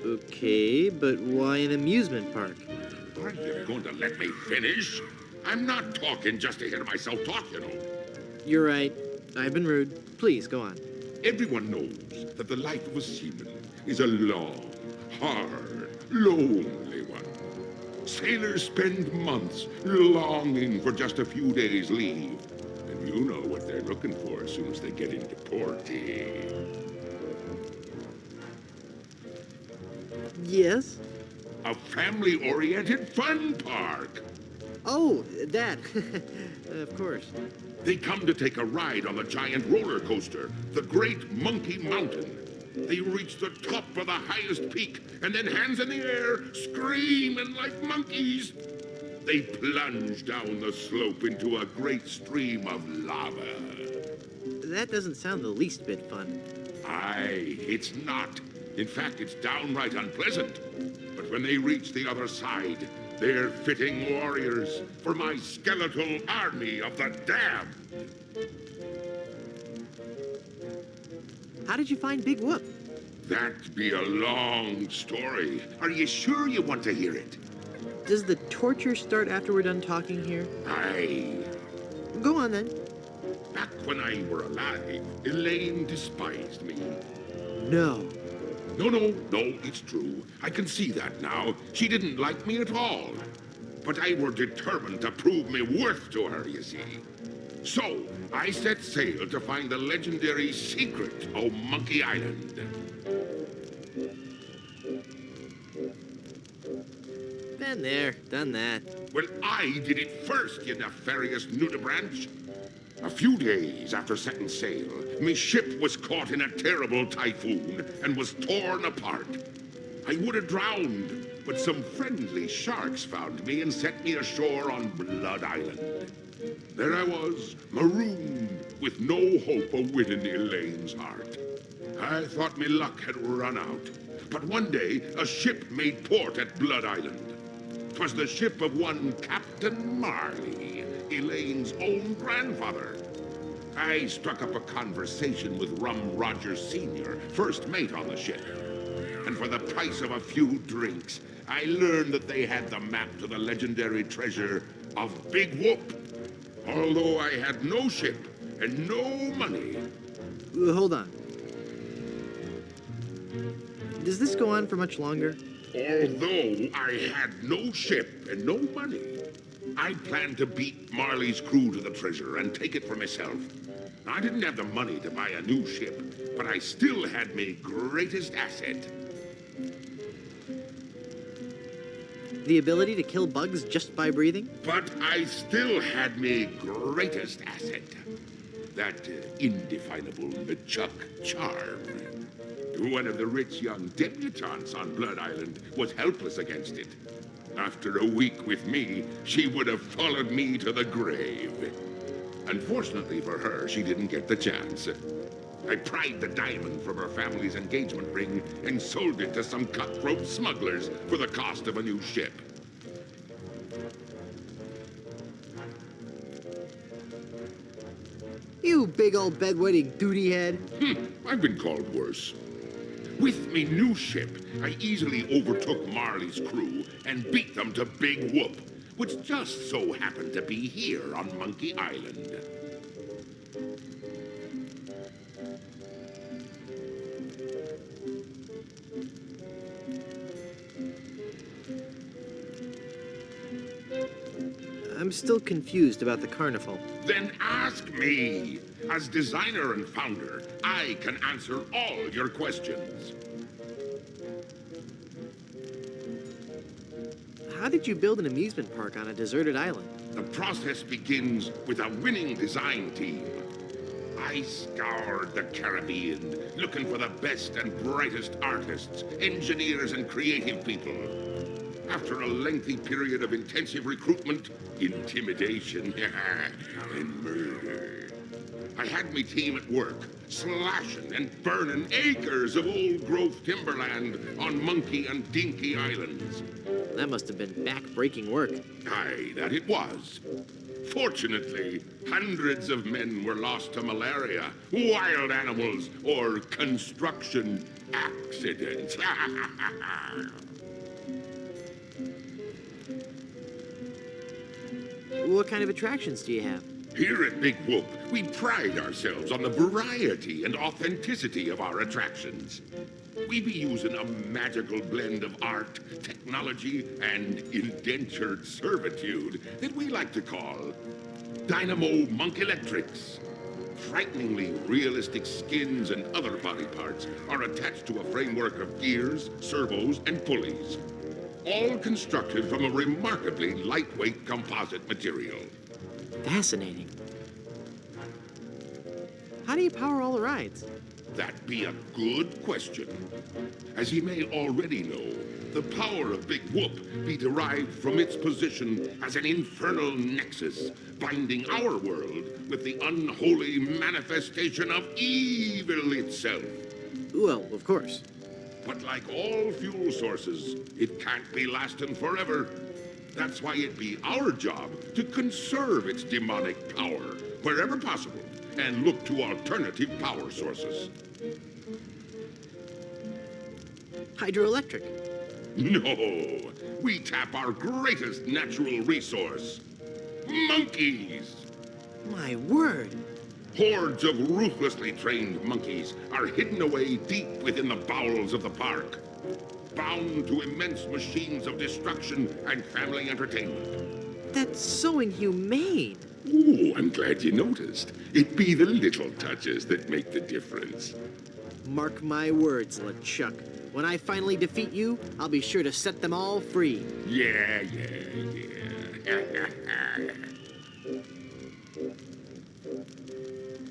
Okay, but why an amusement park? Are you going to let me finish? I'm not talking just to hear myself talk, you know. You're right. I've been rude. Please, go on. Everyone knows that the life of a seaman is a long, hard, lonely one. Sailors spend months longing for just a few days' leave. And you know what they're looking for as soon as they get into port. Yes? A family-oriented fun park. Oh, that. Of course. They come to take a ride on the giant roller coaster, the Great Monkey Mountain. They reach the top of the highest peak, and then hands in the air, screaming like monkeys. They plunge down the slope into a great stream of lava. That doesn't sound the least bit fun. Aye, it's not. In fact, it's downright unpleasant. But when they reach the other side, they're fitting warriors for my skeletal army of the damned. How did you find Big Whoop? That'd be a long story. Are you sure you want to hear it? Does the torture start after we're done talking here? Aye. Go on, then. Back when I were alive, Elaine despised me. No. No, it's true. I can see that now. She didn't like me at all. But I were determined to prove me worth to her, you see. So, I set sail to find the legendary secret of Monkey Island. Been there, done that. Well, I did it first, you nefarious nudibranch. A few days after setting sail, me ship was caught in a terrible typhoon and was torn apart. I would have drowned, but some friendly sharks found me and set me ashore on Blood Island. There I was, marooned, with no hope of winning Elaine's heart. I thought me luck had run out, but one day a ship made port at Blood Island. 'Twas the ship of one Captain Marley, Elaine's own grandfather. I struck up a conversation with Rum Rogers Sr., first mate on the ship. And for the price of a few drinks, I learned that they had the map to the legendary treasure of Big Whoop. Although I had no ship and no money. Hold on. Does this go on for much longer? Although I had no ship and no money, I planned to beat Marley's crew to the treasure and take it for myself. I didn't have the money to buy a new ship, but I still had my greatest asset. The ability to kill bugs just by breathing? But I still had my greatest asset. That indefinable LeChuck charm. One of the rich young debutantes on Blood Island was helpless against it. After a week with me, she would have followed me to the grave. Unfortunately for her, she didn't get the chance. I pried the diamond from her family's engagement ring and sold it to some cutthroat smugglers for the cost of a new ship. You big old bedwetting duty head. I've been called worse. With me new ship, I easily overtook Marley's crew and beat them to Big Whoop, which just so happened to be here on Monkey Island. I'm still confused about the carnival. Then ask me. As designer and founder, I can answer all your questions. How did you build an amusement park on a deserted island? The process begins with a winning design team. I scoured the Caribbean, looking for the best and brightest artists, engineers, and creative people. After a lengthy period of intensive recruitment, intimidation, and murder, I had my team at work, slashing and burning acres of old-growth timberland on Monkey and Dinky Islands. That must have been back-breaking work. Aye, that it was. Fortunately, hundreds of men were lost to malaria, wild animals, or construction accidents. What kind of attractions do you have? Here at Big Whoop, we pride ourselves on the variety and authenticity of our attractions. We be using a magical blend of art, technology, and indentured servitude that we like to call Dynamo Monk Electrics. Frighteningly realistic skins and other body parts are attached to a framework of gears, servos, and pulleys, all constructed from a remarkably lightweight composite material. Fascinating. How do you power all the rides? That be a good question. As ye may already know, the power of Big Whoop be derived from its position as an infernal nexus, binding our world with the unholy manifestation of evil itself. Well, of course. But like all fuel sources, it can't be lasting forever. That's why it be our job to conserve its demonic power wherever possible and look to alternative power sources. Hydroelectric. No, we tap our greatest natural resource, monkeys. My word. Hordes of ruthlessly trained monkeys are hidden away deep within the bowels of the park, bound to immense machines of destruction and family entertainment. That's so inhumane. Ooh, I'm glad you noticed. It be the little touches that make the difference. Mark my words, LeChuck. When I finally defeat you, I'll be sure to set them all free. Yeah.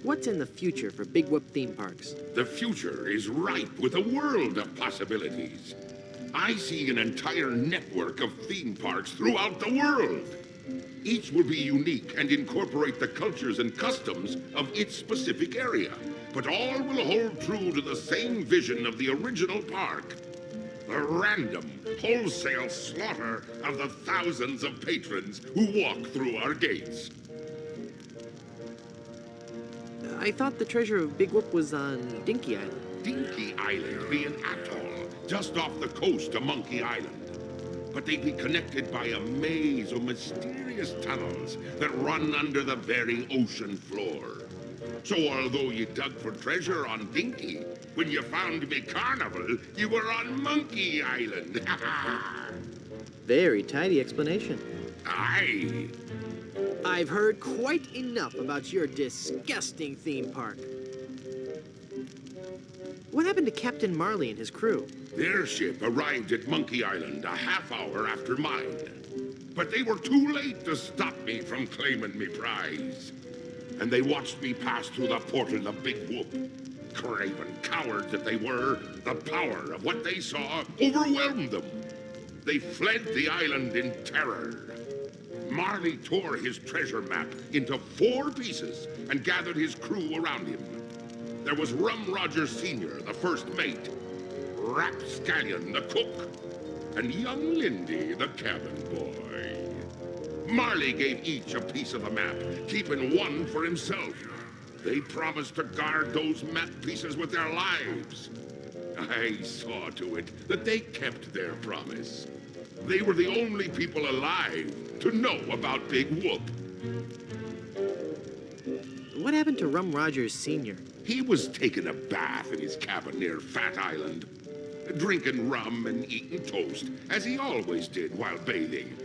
What's in the future for Big Whoop theme parks? The future is ripe with a world of possibilities. I see an entire network of theme parks throughout the world. Each will be unique and incorporate the cultures and customs of its specific area, but all will hold true to the same vision of the original park. The random, wholesale slaughter of the thousands of patrons who walk through our gates. I thought the treasure of Big Whoop was on Dinky Island. Dinky Island be an atoll just off the coast of Monkey Island. But they be connected by a maze of mysterious tunnels that run under the very ocean floor. So although you dug for treasure on Dinky, when you found me Carnival, you were on Monkey Island. Very tidy explanation. Aye. I've heard quite enough about your disgusting theme park. What happened to Captain Marley and his crew? Their ship arrived at Monkey Island a half hour after mine. But they were too late to stop me from claiming me prize. And they watched me pass through the portal of Big Whoop. Craven cowards that they were, the power of what they saw overwhelmed them. They fled the island in terror. Marley tore his treasure map into 4 pieces and gathered his crew around him. There was Rum Roger Sr., the first mate, Rapscallion, the cook, and young Lindy, the cabin boy. Marley gave each a piece of the map, keeping one for himself. They promised to guard those map pieces with their lives. I saw to it that they kept their promise. They were the only people alive to know about Big Whoop. What happened to Rum Rogers Sr.? He was taking a bath in his cabin near Fat Island, drinking rum and eating toast, as he always did while bathing,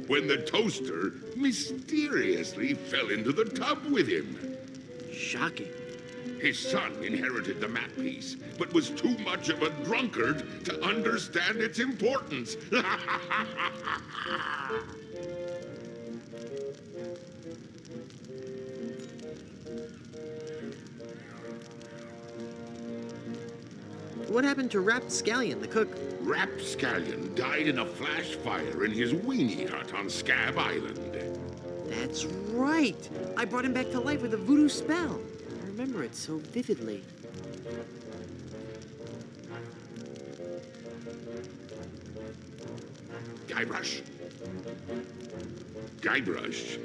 when the toaster mysteriously fell into the tub with him. Shocking. His son inherited the map piece, but was too much of a drunkard to understand its importance. What happened to Rapscallion, the cook? Rapscallion died in a flash fire in his weenie hut on Scab Island. That's right. I brought him back to life with a voodoo spell. I remember it so vividly. Guybrush. Guybrush.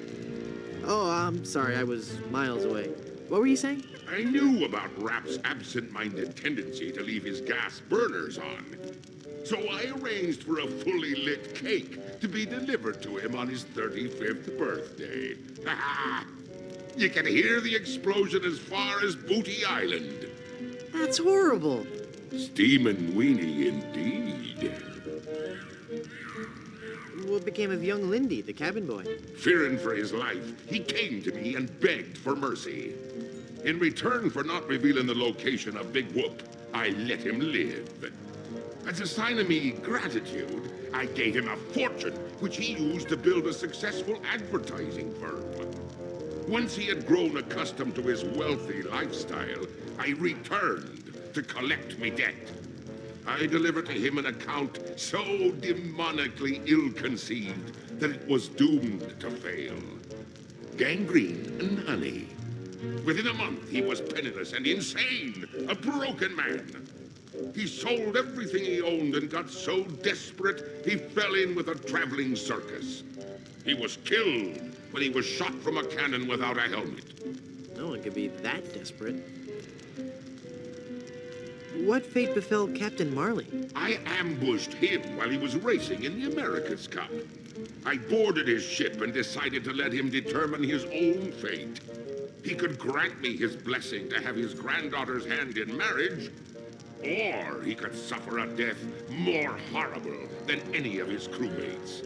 Oh, I'm sorry. I was miles away. What were you saying? I knew about Rap's absent-minded tendency to leave his gas burners on. So I arranged for a fully lit cake to be delivered to him on his 35th birthday. You can hear the explosion as far as Booty Island. That's horrible. Steamin' weenie indeed. What became of young Lindy, the cabin boy? Fearing for his life, he came to me and begged for mercy. In return for not revealing the location of Big Whoop, I let him live. As a sign of me gratitude, I gave him a fortune, which he used to build a successful advertising firm. Once he had grown accustomed to his wealthy lifestyle, I returned to collect me debt. I delivered to him an account so demonically ill-conceived that it was doomed to fail. Gangrene and honey. Within a month, he was penniless and insane, a broken man. He sold everything he owned and got so desperate, he fell in with a traveling circus. He was killed when he was shot from a cannon without a helmet. No one could be that desperate. What fate befell Captain Marley? I ambushed him while he was racing in the America's Cup. I boarded his ship and decided to let him determine his own fate. He could grant me his blessing to have his granddaughter's hand in marriage, or he could suffer a death more horrible than any of his crewmates.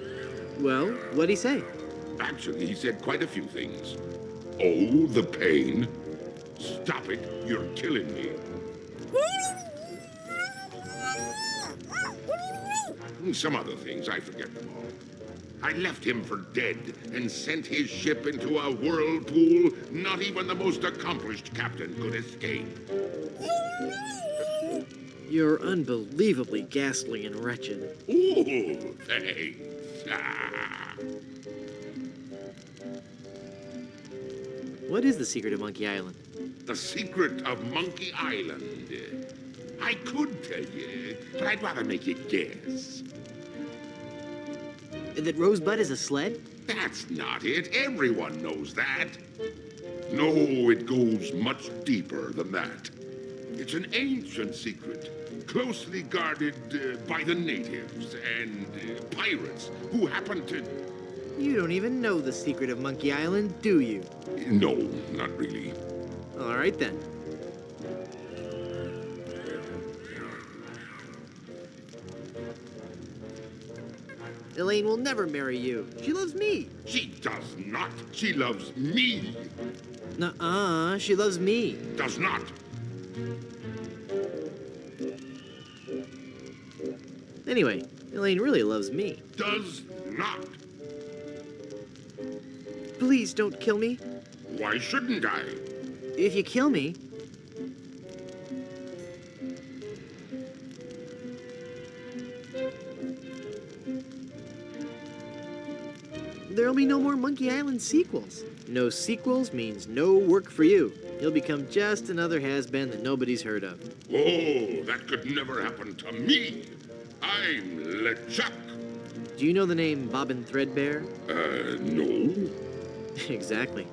Well, what'd he say? Actually, he said quite a few things. Oh, the pain. Stop it, you're killing me. And some other things, I forget them all. I left him for dead and sent his ship into a whirlpool not even the most accomplished captain could escape. You're unbelievably ghastly and wretched. Ooh, thanks. Ah. What is the secret of Monkey Island? The secret of Monkey Island. I could tell you, but I'd rather make you guess. That Rosebud is a sled? That's not it. Everyone knows that. No, it goes much deeper than that. It's an ancient secret, closely guarded by the natives and pirates who happen to... You don't even know the secret of Monkey Island, do you? No, not really. All right, then. Elaine will never marry you. She loves me. She does not. She loves me. Nuh-uh, she loves me. Does not. Anyway, Elaine really loves me. Does not. Please don't kill me. Why shouldn't I? If you kill me... there'll be no more Monkey Island sequels. No sequels means no work for you. You'll become just another has-been that nobody's heard of. Oh, that could never happen to me. I'm LeChuck. Do you know the name Bobbin Threadbare? No. Exactly.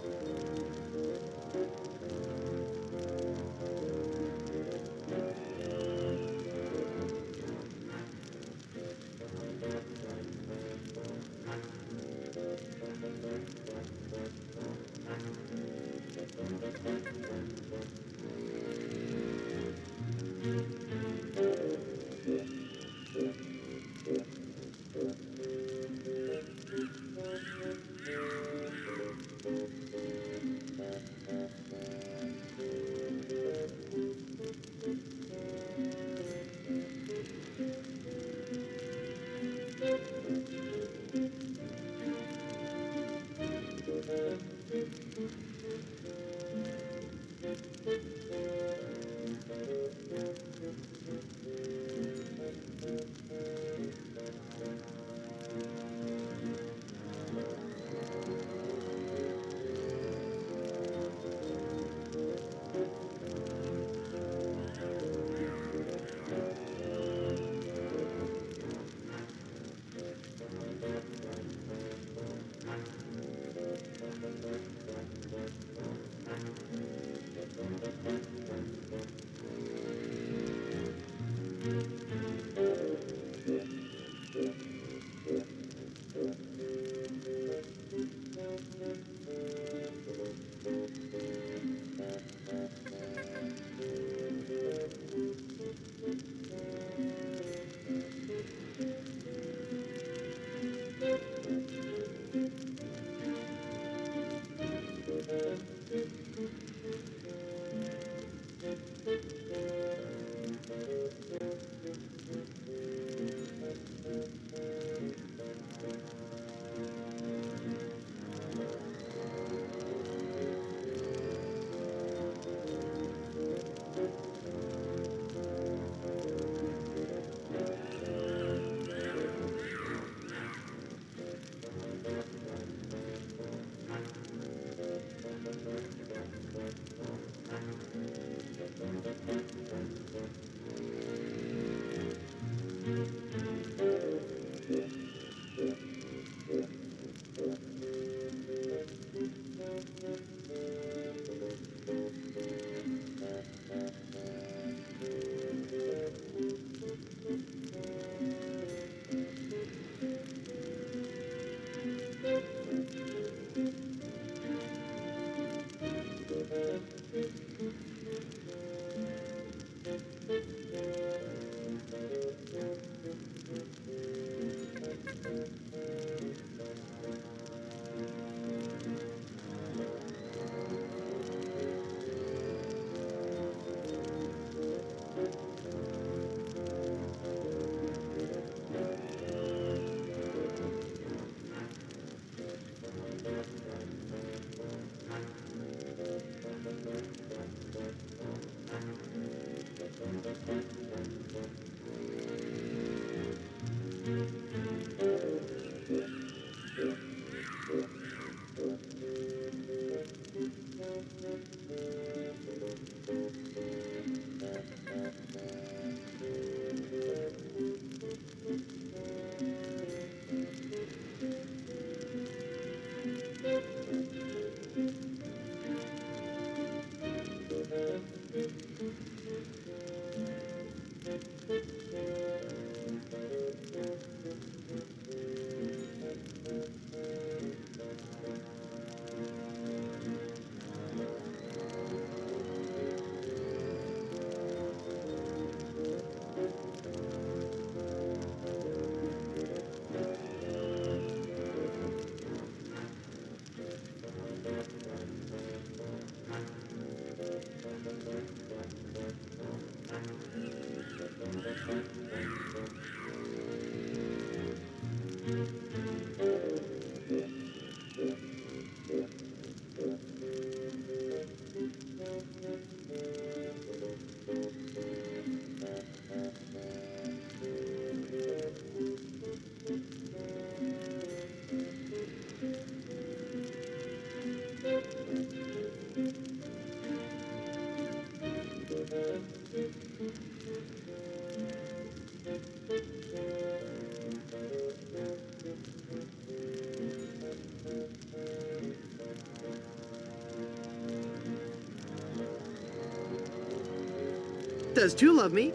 Does 2 love me?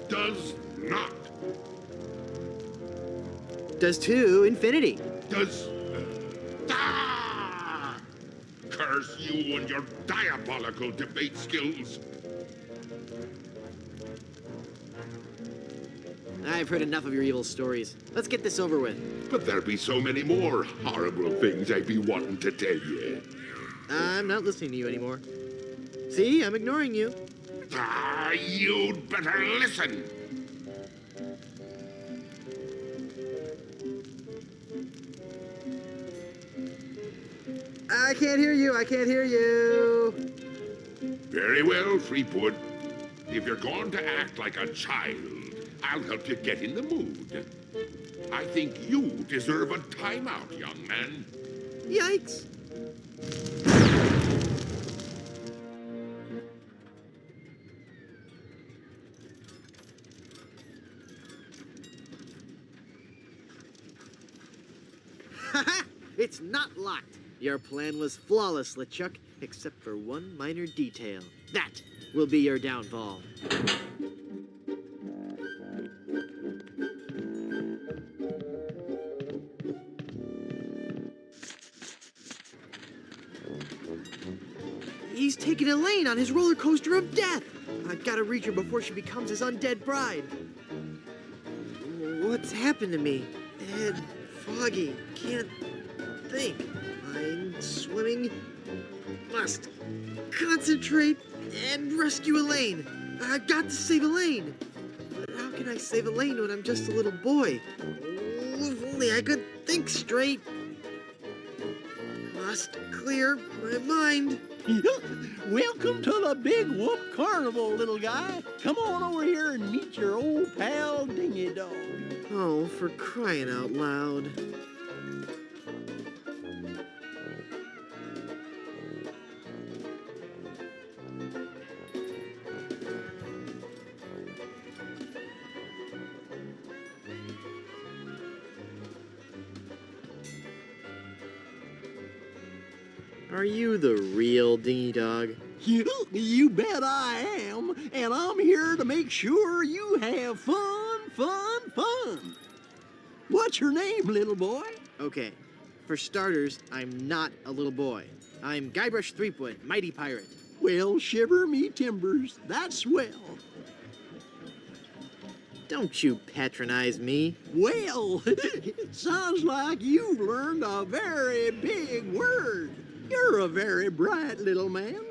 Does not. Does 2 infinity? Does... Ah! Curse you and your diabolical debate skills. I've heard enough of your evil stories. Let's get this over with. But there be so many more horrible things I be wanting to tell you. I'm not listening to you anymore. See, I'm ignoring you. Ah, you'd better listen. I can't hear you. I can't hear you. Very well, Threepwood. If you're going to act like a child, I'll help you get in the mood. I think you deserve a timeout, young man. Yikes. Haha! It's not locked. Your plan was flawless, LeChuck, except for one minor detail. That will be your downfall. He's taking Elaine on his roller coaster of death. I've got to reach her before she becomes his undead bride. What's happened to me? Head foggy. Can't think. I'm swimming must concentrate and rescue Elaine. I've got to save Elaine. But how can I save Elaine when I'm just a little boy? Oh, if only I could think straight. Must clear my mind. Welcome to the Big Whoop Carnival, little guy. Come on over here and meet your old pal Dingy Dog. Oh, for crying out loud. Are you the real Dingy Dog? You bet I am, and I'm here to make sure you have fun, fun, fun. What's your name, little boy? Okay, for starters, I'm not a little boy. I'm Guybrush Threepwood, mighty pirate. Well, shiver me timbers, that's swell. Don't you patronize me. Well, it sounds like you've learned a very big word. You're a very bright little man.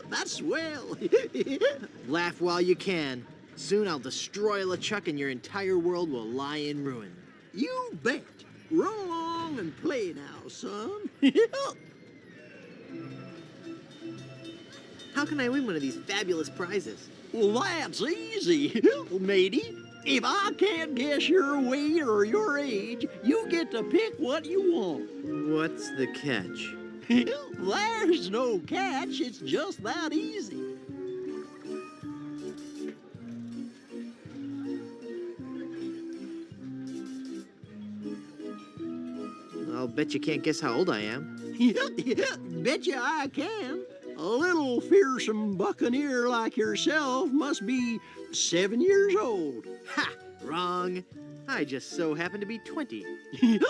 That's swell. Laugh while you can. Soon I'll destroy LeChuck and your entire world will lie in ruin. You bet. Run along and play now, son. How can I win one of these fabulous prizes? Well, that's easy, matey. If I can't guess your weight or your age, you get to pick what you want. What's the catch? There's no catch. It's just that easy. I'll bet you can't guess how old I am. Bet you I can. A little fearsome buccaneer like yourself must be 7 years old. Ha! Wrong. I just so happen to be 20.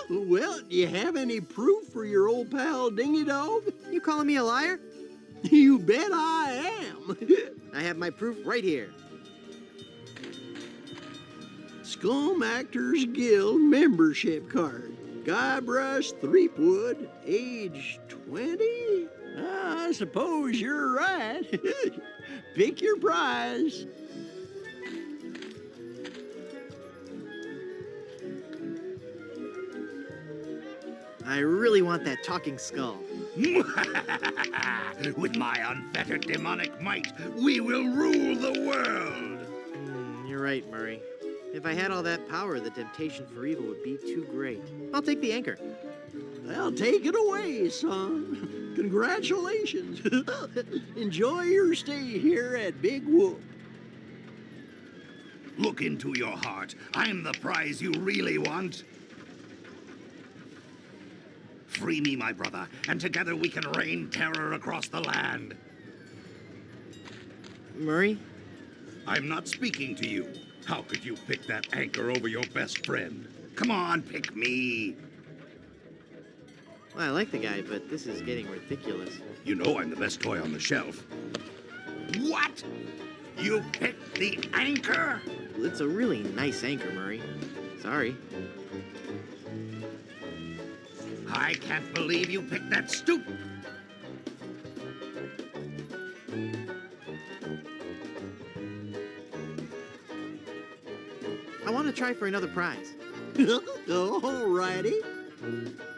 Well, do you have any proof for your old pal Dingy Dog? You calling me a liar? You bet I am. I have my proof right here. Scum Actors Guild membership card. Guybrush Threepwood, age 20? I suppose you're right. Pick your prize. I really want that talking skull. With my unfettered demonic might, we will rule the world. You're right, Murray. If I had all that power, the temptation for evil would be too great. I'll take the anchor. Well, take it away, son. Congratulations. Enjoy your stay here at Big Whoop. Look into your heart. I'm the prize you really want. Free me, my brother, and together we can rain terror across the land. Murray? I'm not speaking to you. How could you pick that anchor over your best friend? Come on, pick me. Well, I like the guy, but this is getting ridiculous. You know I'm the best toy on the shelf. What? You picked the anchor? Well, it's a really nice anchor, Murray. Sorry. I can't believe you picked that stoop. I want to try for another prize. All righty.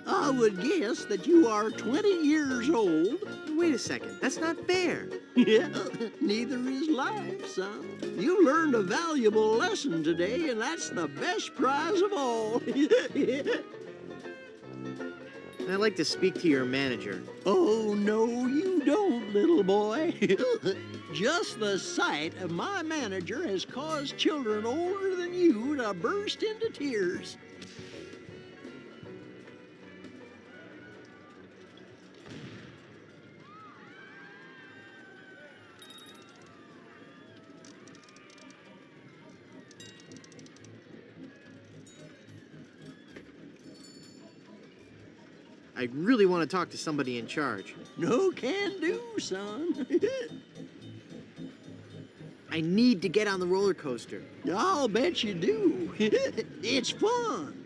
I would guess that you are 20 years old. Wait a second, that's not fair. Neither is life, son. You learned a valuable lesson today, and that's the best prize of all. I'd like to speak to your manager. Oh, no, you don't, little boy. Just the sight of my manager has caused children older than you to burst into tears. I really want to talk to somebody in charge. No can do, son. I need to get on the roller coaster. I'll bet you do. It's fun.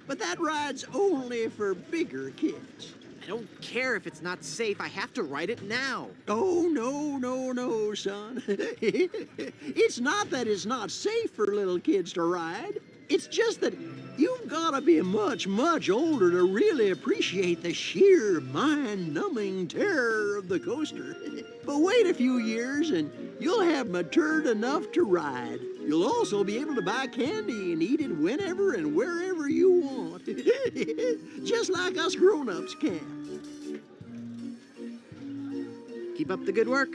But that ride's only for bigger kids. I don't care if it's not safe. I have to ride it now. Oh, no, son. It's not that it's not safe for little kids to ride. It's just that you've got to be much, much older to really appreciate the sheer mind-numbing terror of the coaster. But wait a few years and you'll have matured enough to ride. You'll also be able to buy candy and eat it whenever and wherever you want. Just like us grown-ups can. Keep up the good work.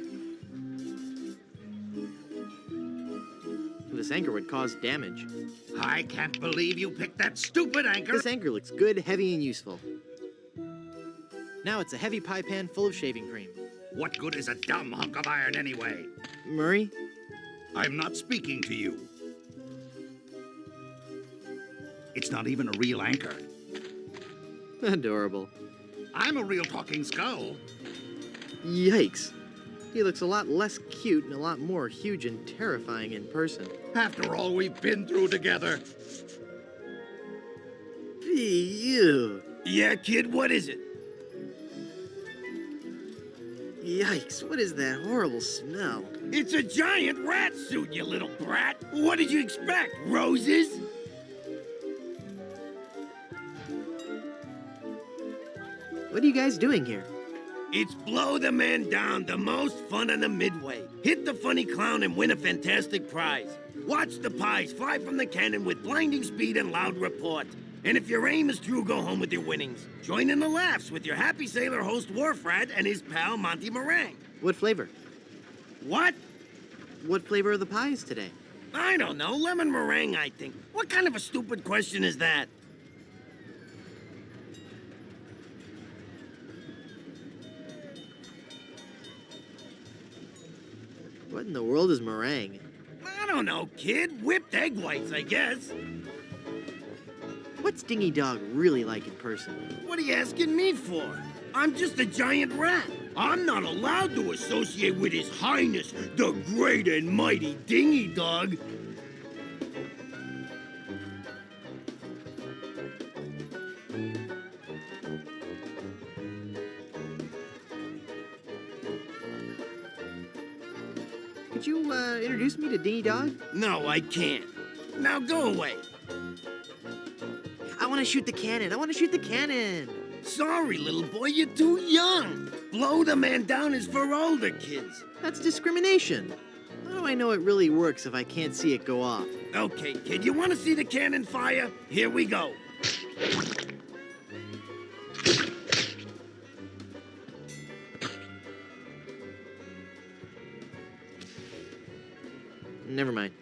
This anchor would cause damage. I can't believe you picked that stupid anchor. This anchor looks good, heavy, and useful. Now it's a heavy pie pan full of shaving cream. What good is a dumb hunk of iron anyway? Murray? I'm not speaking to you. It's not even a real anchor. Adorable. I'm a real talking skull. Yikes. He looks a lot less cute and a lot more huge and terrifying in person. After all we've been through together. Ew. Yeah, kid, what is it? Yikes, what is that horrible smell? It's a giant rat suit, you little brat. What did you expect, roses? What are you guys doing here? It's Blow the Man Down, the most fun on the Midway. Hit the funny clown and win a fantastic prize. Watch the pies fly from the cannon with blinding speed and loud report. And if your aim is true, go home with your winnings. Join in the laughs with your happy sailor host Wharfrat and his pal Monty Meringue. What flavor? What? What flavor are the pies today? I don't know. Lemon meringue, I think. What kind of a stupid question is that? What in the world is meringue? I don't know, kid. Whipped egg whites, I guess. What's Dingy Dog really like in person? What are you asking me for? I'm just a giant rat. I'm not allowed to associate with His Highness, the great and mighty Dingy Dog. Could you, introduce me to Dingy Dog? No, I can't. Now go away. I want to shoot the cannon. I want to shoot the cannon. Sorry, little boy, you're too young. Blow the Man Down is for older kids. That's discrimination. How do I know it really works if I can't see it go off? Okay, kid, you want to see the cannon fire? Here we go. Never mind.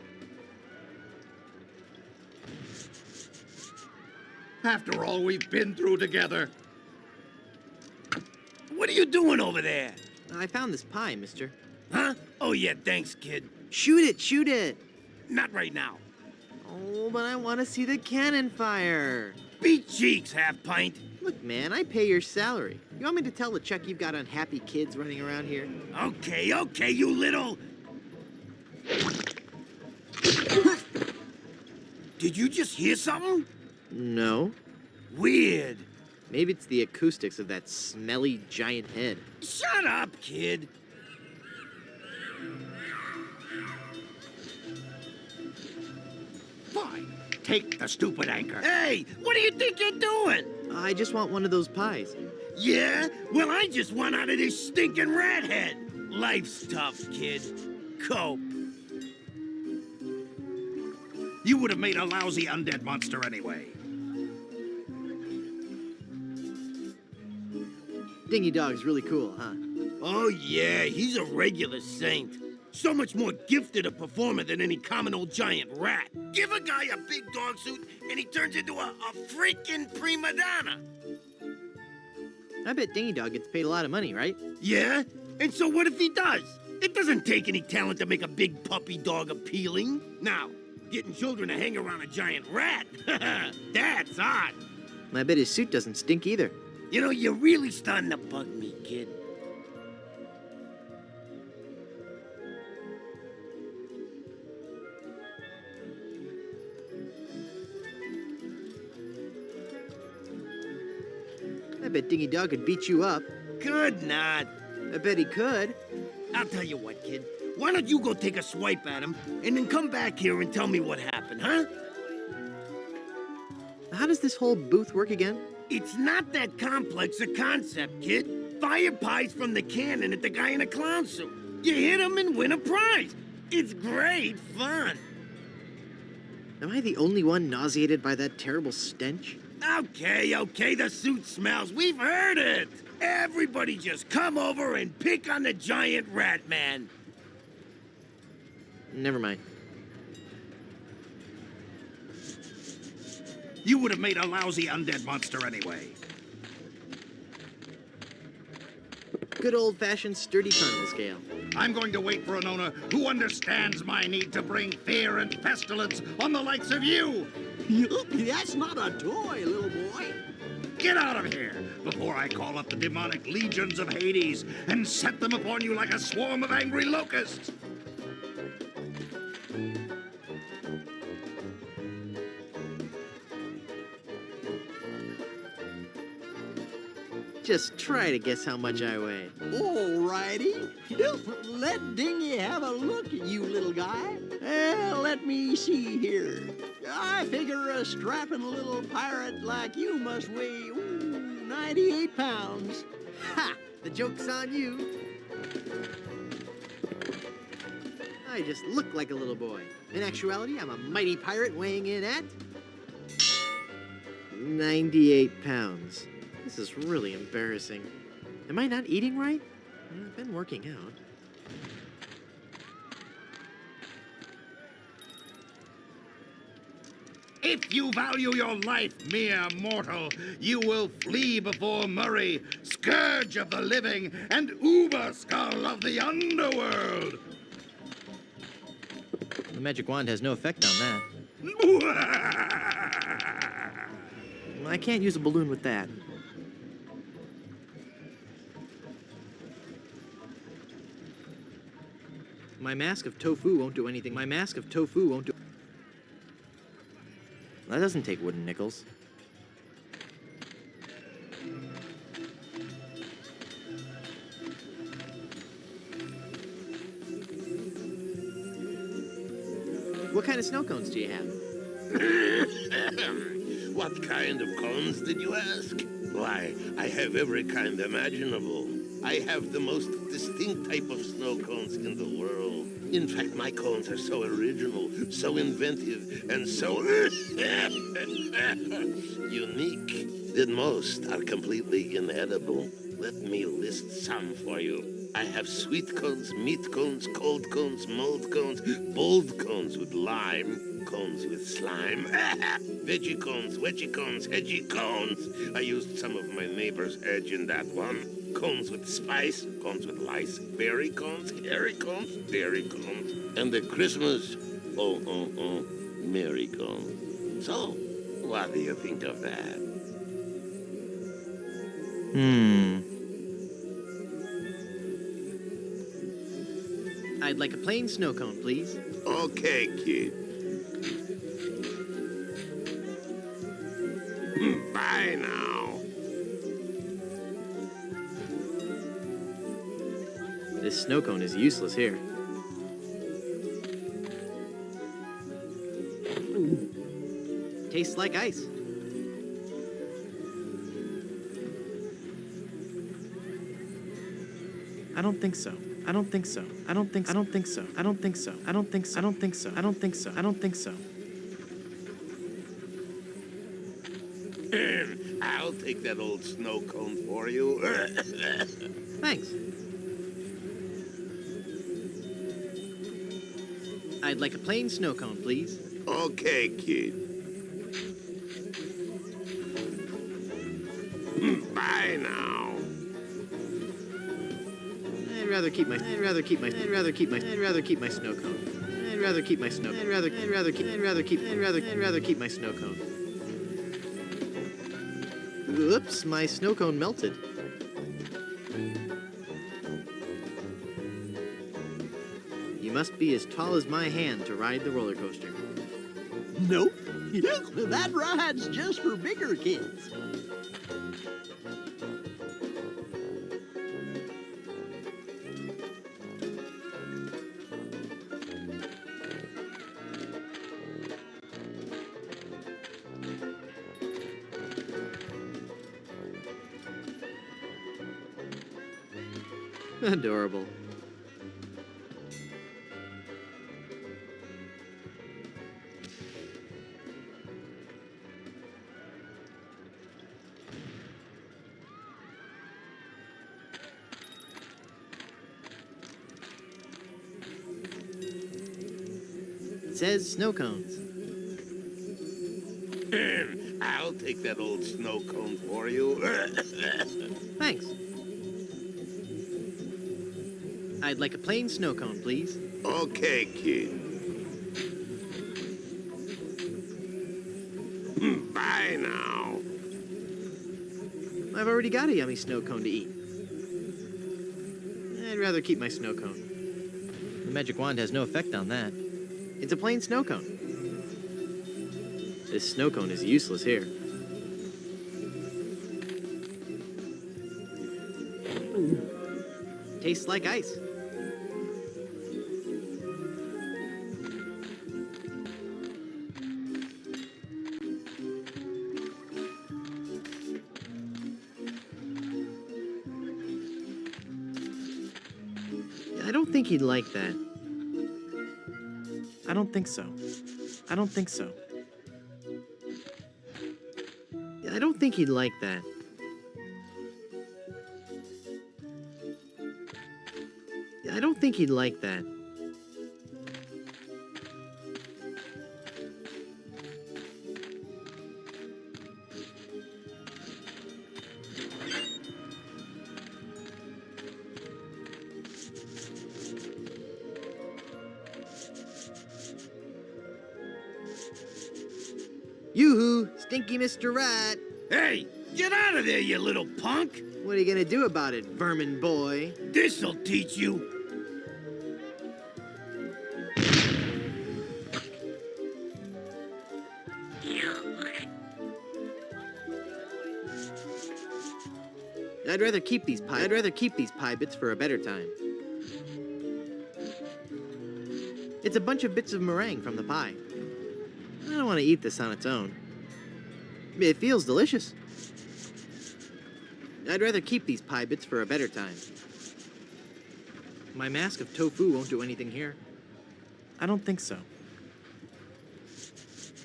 After all we've been through together. What are you doing over there? I found this pie, mister. Huh? Oh, yeah, thanks, kid. Shoot it, shoot it. Not right now. Oh, but I want to see the cannon fire. Beat cheeks, half-pint. Look, man, I pay your salary. You want me to tell LeChuck you've got unhappy kids running around here? Okay, you little... Did you just hear something? No. Weird. Maybe it's the acoustics of that smelly giant head. Shut up, kid. Fine. Take the stupid anchor. Hey, what do you think you're doing? I just want one of those pies. Yeah? Well, I just want out of this stinking rat head. Life's tough, kid. Cope. You would have made a lousy undead monster anyway. Dingy Dog's really cool, huh? Oh, yeah, he's a regular saint. So much more gifted a performer than any common old giant rat. Give a guy a big dog suit, and he turns into a freaking prima donna. I bet Dingy Dog gets paid a lot of money, right? Yeah? And so what if he does? It doesn't take any talent to make a big puppy dog appealing. Now, getting children to hang around a giant rat, that's odd. I bet his suit doesn't stink either. You know, you're really starting to bug me, kid. I bet Dingy Dog could beat you up. Could not. I bet he could. I'll tell you what, kid. Why don't you go take a swipe at him, and then come back here and tell me what happened, huh? How does this whole booth work again? It's not that complex a concept, kid. Fire pies from the cannon at the guy in a clown suit. You hit him and win a prize. It's great fun. Am I the only one nauseated by that terrible stench? Okay, the suit smells. We've heard it. Everybody just come over and pick on the giant rat man. Never mind. You would have made a lousy undead monster anyway. Good old-fashioned sturdy carnival scale. I'm going to wait for an owner who understands my need to bring fear and pestilence on the likes of you. That's not a toy, little boy. Get out of here before I call up the demonic legions of Hades and set them upon you like a swarm of angry locusts. Just try to guess how much I weigh. All righty. Let Dingy have a look at you, little guy. Let me see here. I figure a strapping little pirate like you must weigh 98 pounds. Ha! The joke's on you. I just look like a little boy. In actuality, I'm a mighty pirate weighing in at 98 pounds. This is really embarrassing. Am I not eating right? I've been working out. If you value your life, mere mortal, you will flee before Murray, scourge of the living and uber skull of the underworld. The magic wand has no effect on that. I can't use a balloon with that. My mask of tofu won't do anything. My mask of tofu won't do... That doesn't take wooden nickels. What kind of snow cones do you have? What kind of cones, did you ask? Why, I have every kind imaginable. I have the most distinct type of snow cones in the world. In fact, my cones are so original, so inventive, and so unique that most are completely inedible. Let me list some for you. I have sweet cones, meat cones, cold cones, mold cones, bold cones with lime, cones with slime, veggie cones, wedgie cones, hedgy cones. I used some of my neighbor's edge in that one. Cones with spice, cones with lice, berry cones, hairy cones, dairy cones, and the Christmas, merry cones. So, what do you think of that? I'd like a plain snow cone, please. Okay, kid. Bye now. This snow cone is useless here. Tastes like ice. I don't think so. I don't think so. I don't think so. I don't think so. I don't think so. I don't think so. I don't think so. I don't think so. I don't think so. I'll take that old snow cone for you. Thanks. I'd like a plain snow cone, please. Okay, kid. Bye now. I'd rather keep my snow cone. I'd rather keep my snow cone. Oops, my snow cone melted. You must be as tall as my hand to ride the roller coaster. Nope. That ride's just for bigger kids. Adorable. It says snow cones. I'll take that old snow cone for you. Thanks. I'd like a plain snow cone, please. Okay, kid. Bye now. I've already got a yummy snow cone to eat. I'd rather keep my snow cone. The magic wand has no effect on that. It's a plain snow cone. This snow cone is useless here. Tastes like ice. I don't think he'd like that. I don't think so. I don't think so. I don't think he'd like that. I don't think he'd like that. Yoo-hoo, stinky Mr. Rat. Hey, get out of there, you little punk! What are you gonna do about it, vermin boy? This'll teach you. I'd rather keep these pie bits for a better time. It's a bunch of bits of meringue from the pie. I don't want to eat this on its own. It feels delicious. I'd rather keep these pie bits for a better time. My mask of tofu won't do anything here. I don't think so.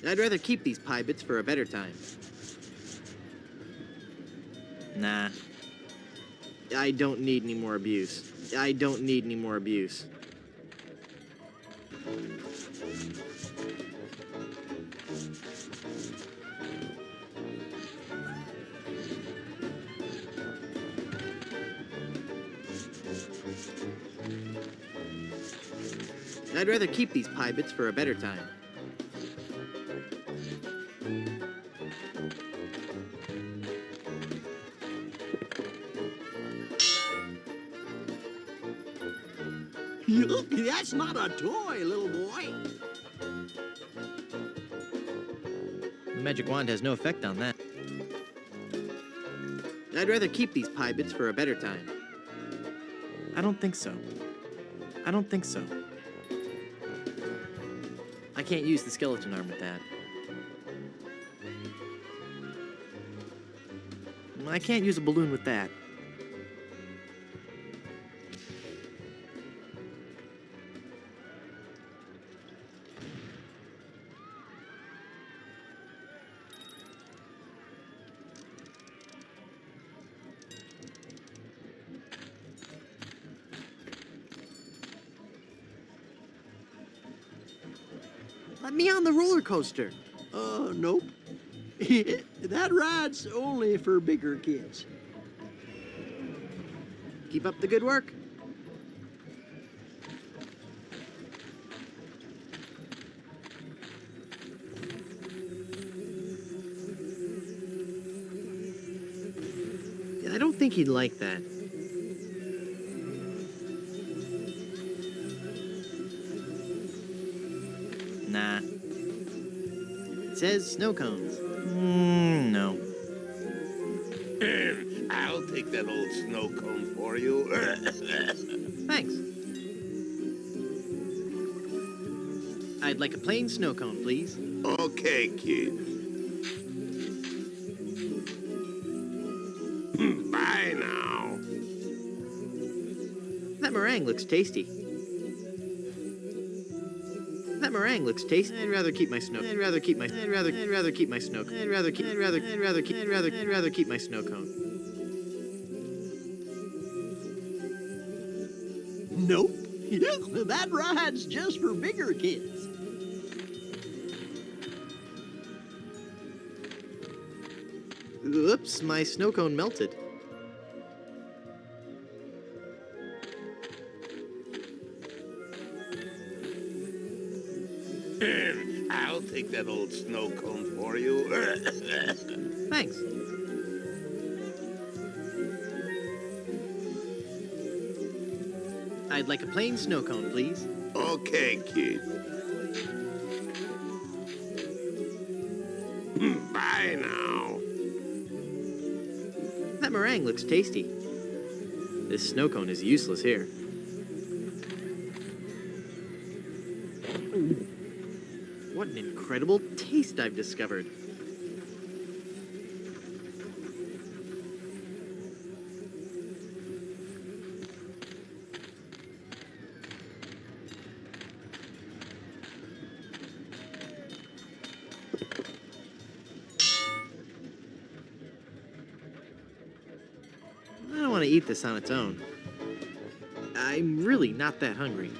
I'd rather keep these pie bits for a better time. Nah. I don't need any more abuse. I don't need any more abuse. I'd rather keep these pie bits for a better time. That's not a toy, little boy. The magic wand has no effect on that. I'd rather keep these pie bits for a better time. I don't think so. I don't think so. I can't use the skeleton arm with that. I can't use a balloon with that. Let me on the roller coaster. Nope. That ride's only for bigger kids. Keep up the good work. I don't think he'd like that. Nah. It says snow cones. No. I'll take that old snow cone for you. Thanks. I'd like a plain snow cone, please. Okay, kid. Bye now. That meringue looks tasty. That meringue looks tasty. I'd rather keep my snow. I'd rather keep my snow. I'd rather keep my snow cone. Nope. That ride's just for bigger kids. Oops, my snow cone melted. I'll take that old snow cone for you. Thanks. I'd like a plain snow cone, please. Okay, kid. Bye now. That meringue looks tasty. This snow cone is useless here. What an incredible taste I've discovered. I don't want to eat this on its own. I'm really not that hungry.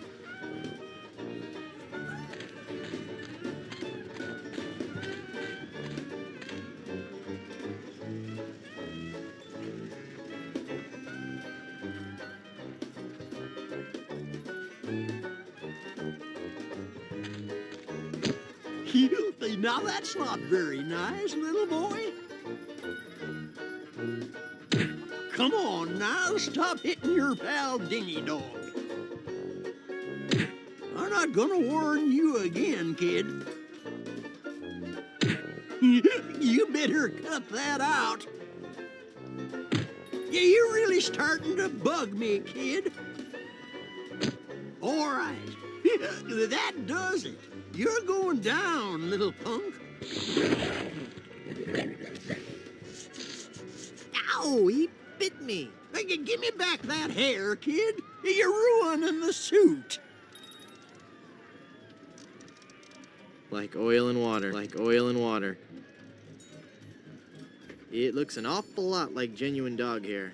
Now that's not very nice, little boy. Come on now, stop hitting your pal Dingy Dog. I'm not gonna warn you again, kid. You better cut that out. Yeah, you're really starting to bug me, kid. All right, that does it. You're going down, little punk. Ow, he bit me. Hey, give me back that hair, kid. You're ruining the suit. Like oil and water, like oil and water. It looks an awful lot like genuine dog hair.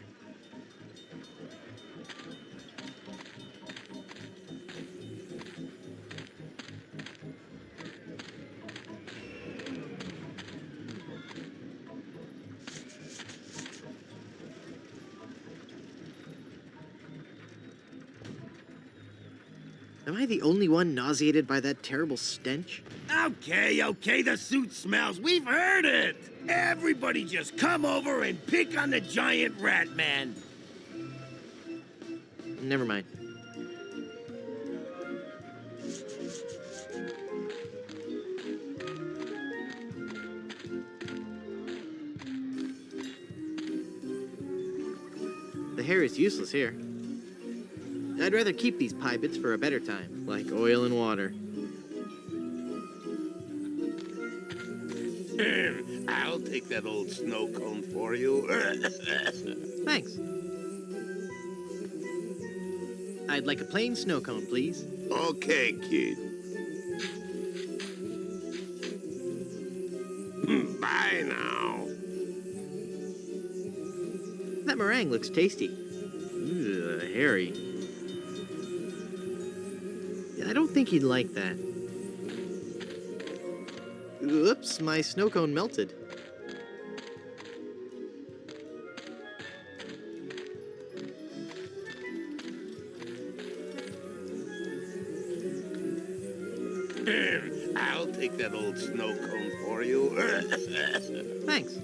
Am I the only one nauseated by that terrible stench? Okay, the suit smells. We've heard it. Everybody just come over and pick on the giant rat man. Never mind. The hair is useless here. I'd rather keep these pie bits for a better time, like oil and water. I'll take that old snow cone for you. Thanks. I'd like a plain snow cone, please. Okay, kid. Bye now. That meringue looks tasty. Ugh, hairy. I don't think he'd like that. Oops, my snow cone melted. I'll take that old snow cone for you. Thanks.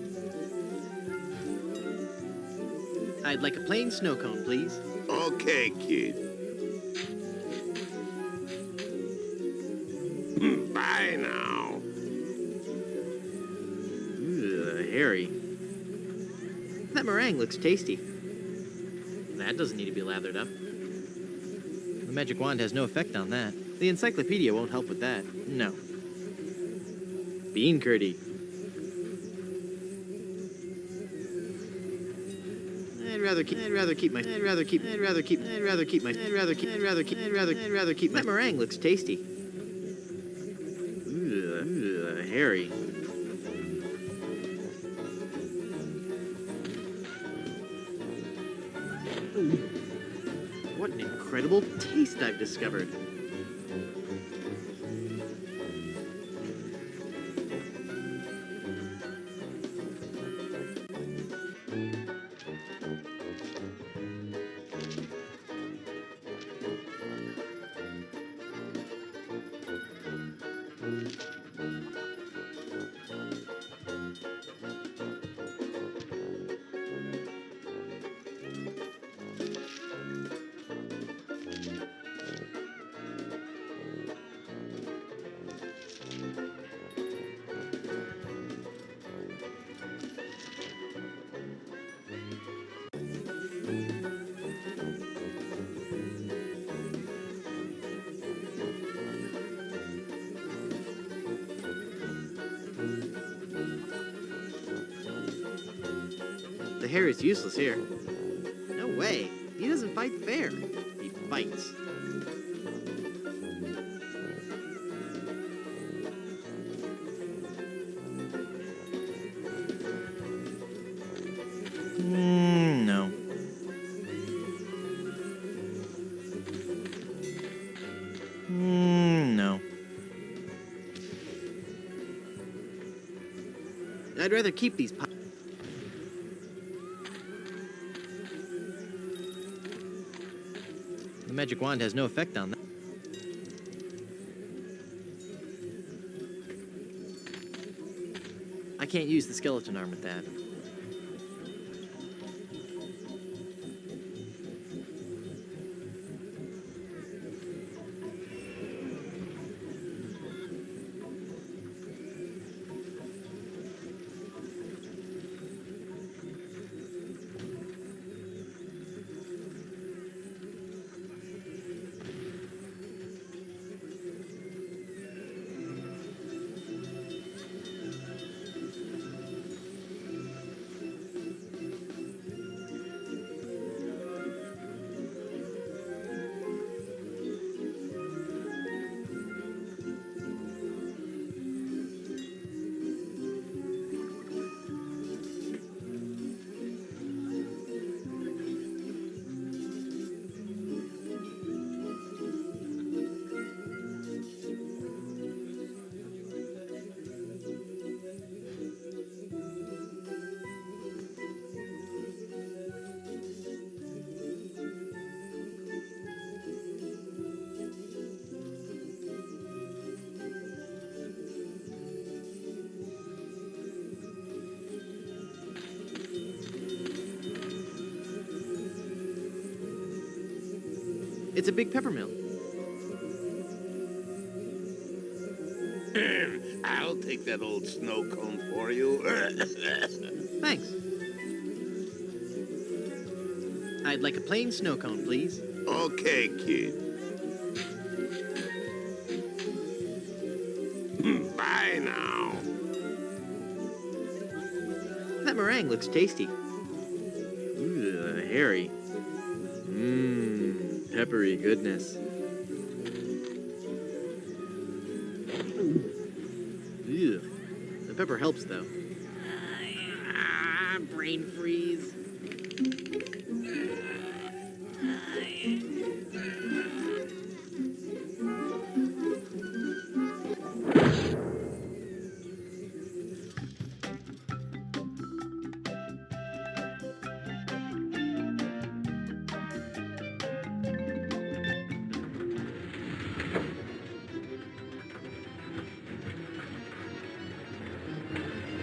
I'd like a plain snow cone, please. Okay, kid. Bye now. Ugh, hairy. That meringue looks tasty. That doesn't need to be lathered up. The magic wand has no effect on that. The encyclopedia won't help with that. No. Bean curdy. I'd That meringue looks tasty. Hairy. What an incredible taste I've discovered. The hair is useless here. No way. He doesn't fight fair. He fights. No. No. I'd rather keep these pies. The magic wand has no effect on that. I can't use the skeleton arm with that. It's a big pepper mill. I'll take that old snow cone for you. Thanks. I'd like a plain snow cone, please. Okay, kid. Bye now. That meringue looks tasty. Ooh, hairy. Mmm, peppery goodness. Ew. The pepper helps, though. Brain freeze.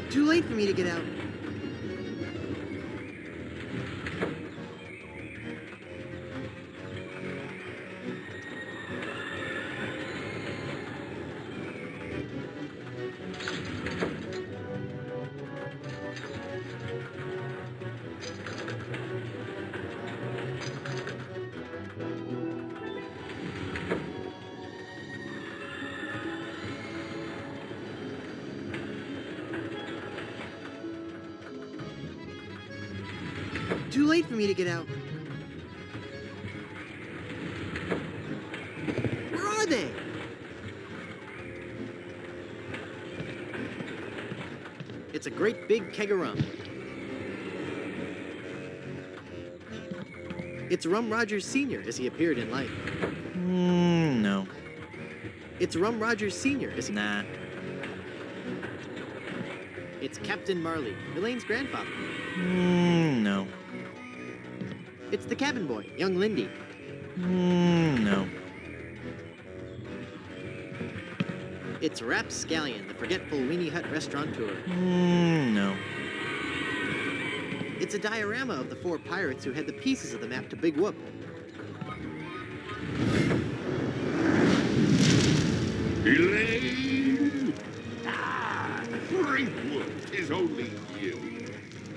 Too late for me to get out. Too late for me to get out. Where are they? It's a great big keg of rum. It's Rum Rogers Sr. as he appeared in life. No. It's Rum Rogers Sr. as he... Nah. It's Captain Marley, Elaine's grandfather. No. It's the cabin boy, young Lindy. No. It's Rapscallion, the forgetful Weenie Hut restaurateur. No. It's a diorama of the 4 pirates who had the pieces of the map to Big Whoop. Elaine! Ah, Threepwood, 'tis only you.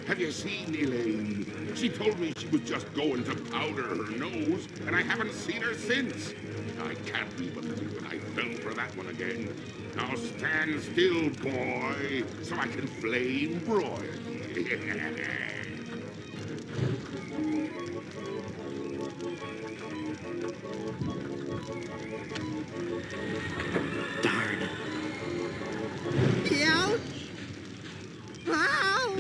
Have you seen Elaine? She told me she was just going to powder her nose, and I haven't seen her since. I can't be believing I fell for that one again. Now stand still, boy, so I can flame broil you. Darn. Ouch! Ow!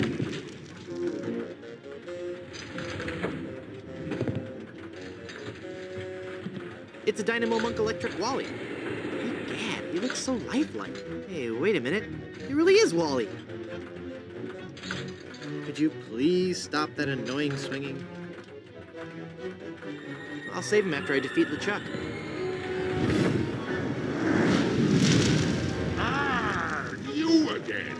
It's a Dynamo Monk Electric Wally. Gad, he looks so lifelike. Hey, wait a minute. He really is Wally. Could you please stop that annoying swinging? I'll save him after I defeat LeChuck. Ah, you again.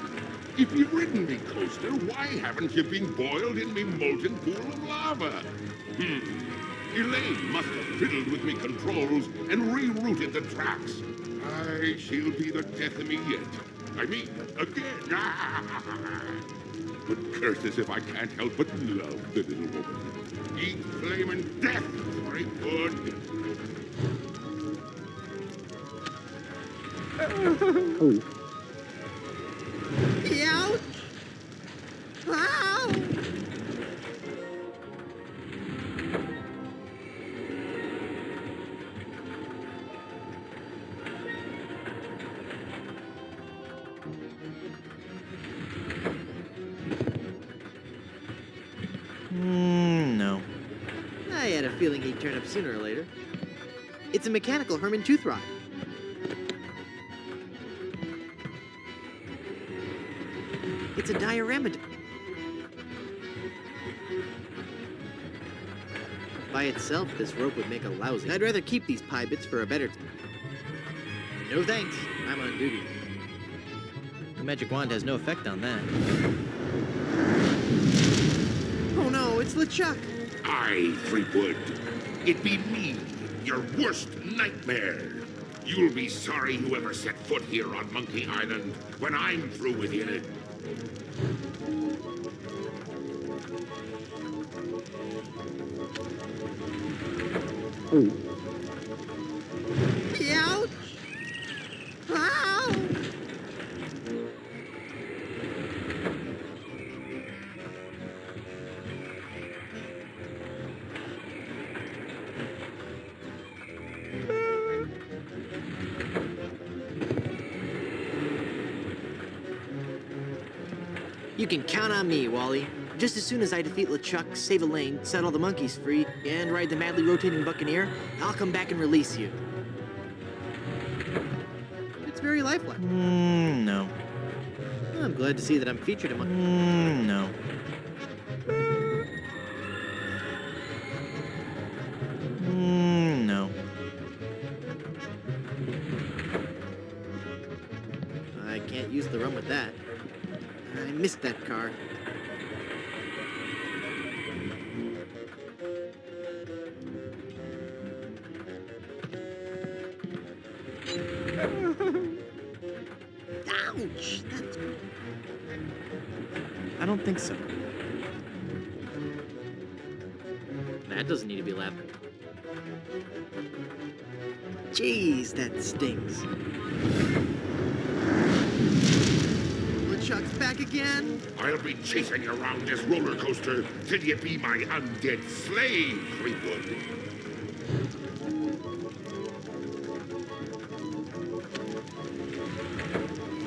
If you've ridden me, Coaster, why haven't you been boiled in me molten pool of lava? Elaine must have fiddled with me controls and rerouted the tracks. Aye, she'll be the death of me yet. I mean, again. But curses if I can't help but love the little woman. Eat flaming death, Threepwood. Ouch! Ow! No. I had a feeling he'd turn up sooner or later. It's a mechanical Herman tooth rod. It's a diorama. By itself, this rope would make a lousy. I'd rather keep these pie bits for a better... No thanks. I'm on duty. The magic wand has no effect on that. Oh no, it's LeChuck. Aye, Threepwood. It be me, your worst nightmare. You'll be sorry you ever set foot here on Monkey Island when I'm through with you. Ouch! Ow! You can count on me, Wally. Just as soon as I defeat LeChuck, save Elaine, set all the monkeys free, and ride the madly rotating Buccaneer, I'll come back and release you. It's very lifelike. No. I'm glad to see that I'm featured among... No. No. I can't use the rum with that. I missed that car. Ouch! That's... I don't think so. That doesn't need to be lapped. Jeez, that stings. LeChuck, it's back again. I'll be chasing you around this roller coaster till you be my undead slave, Threepwood.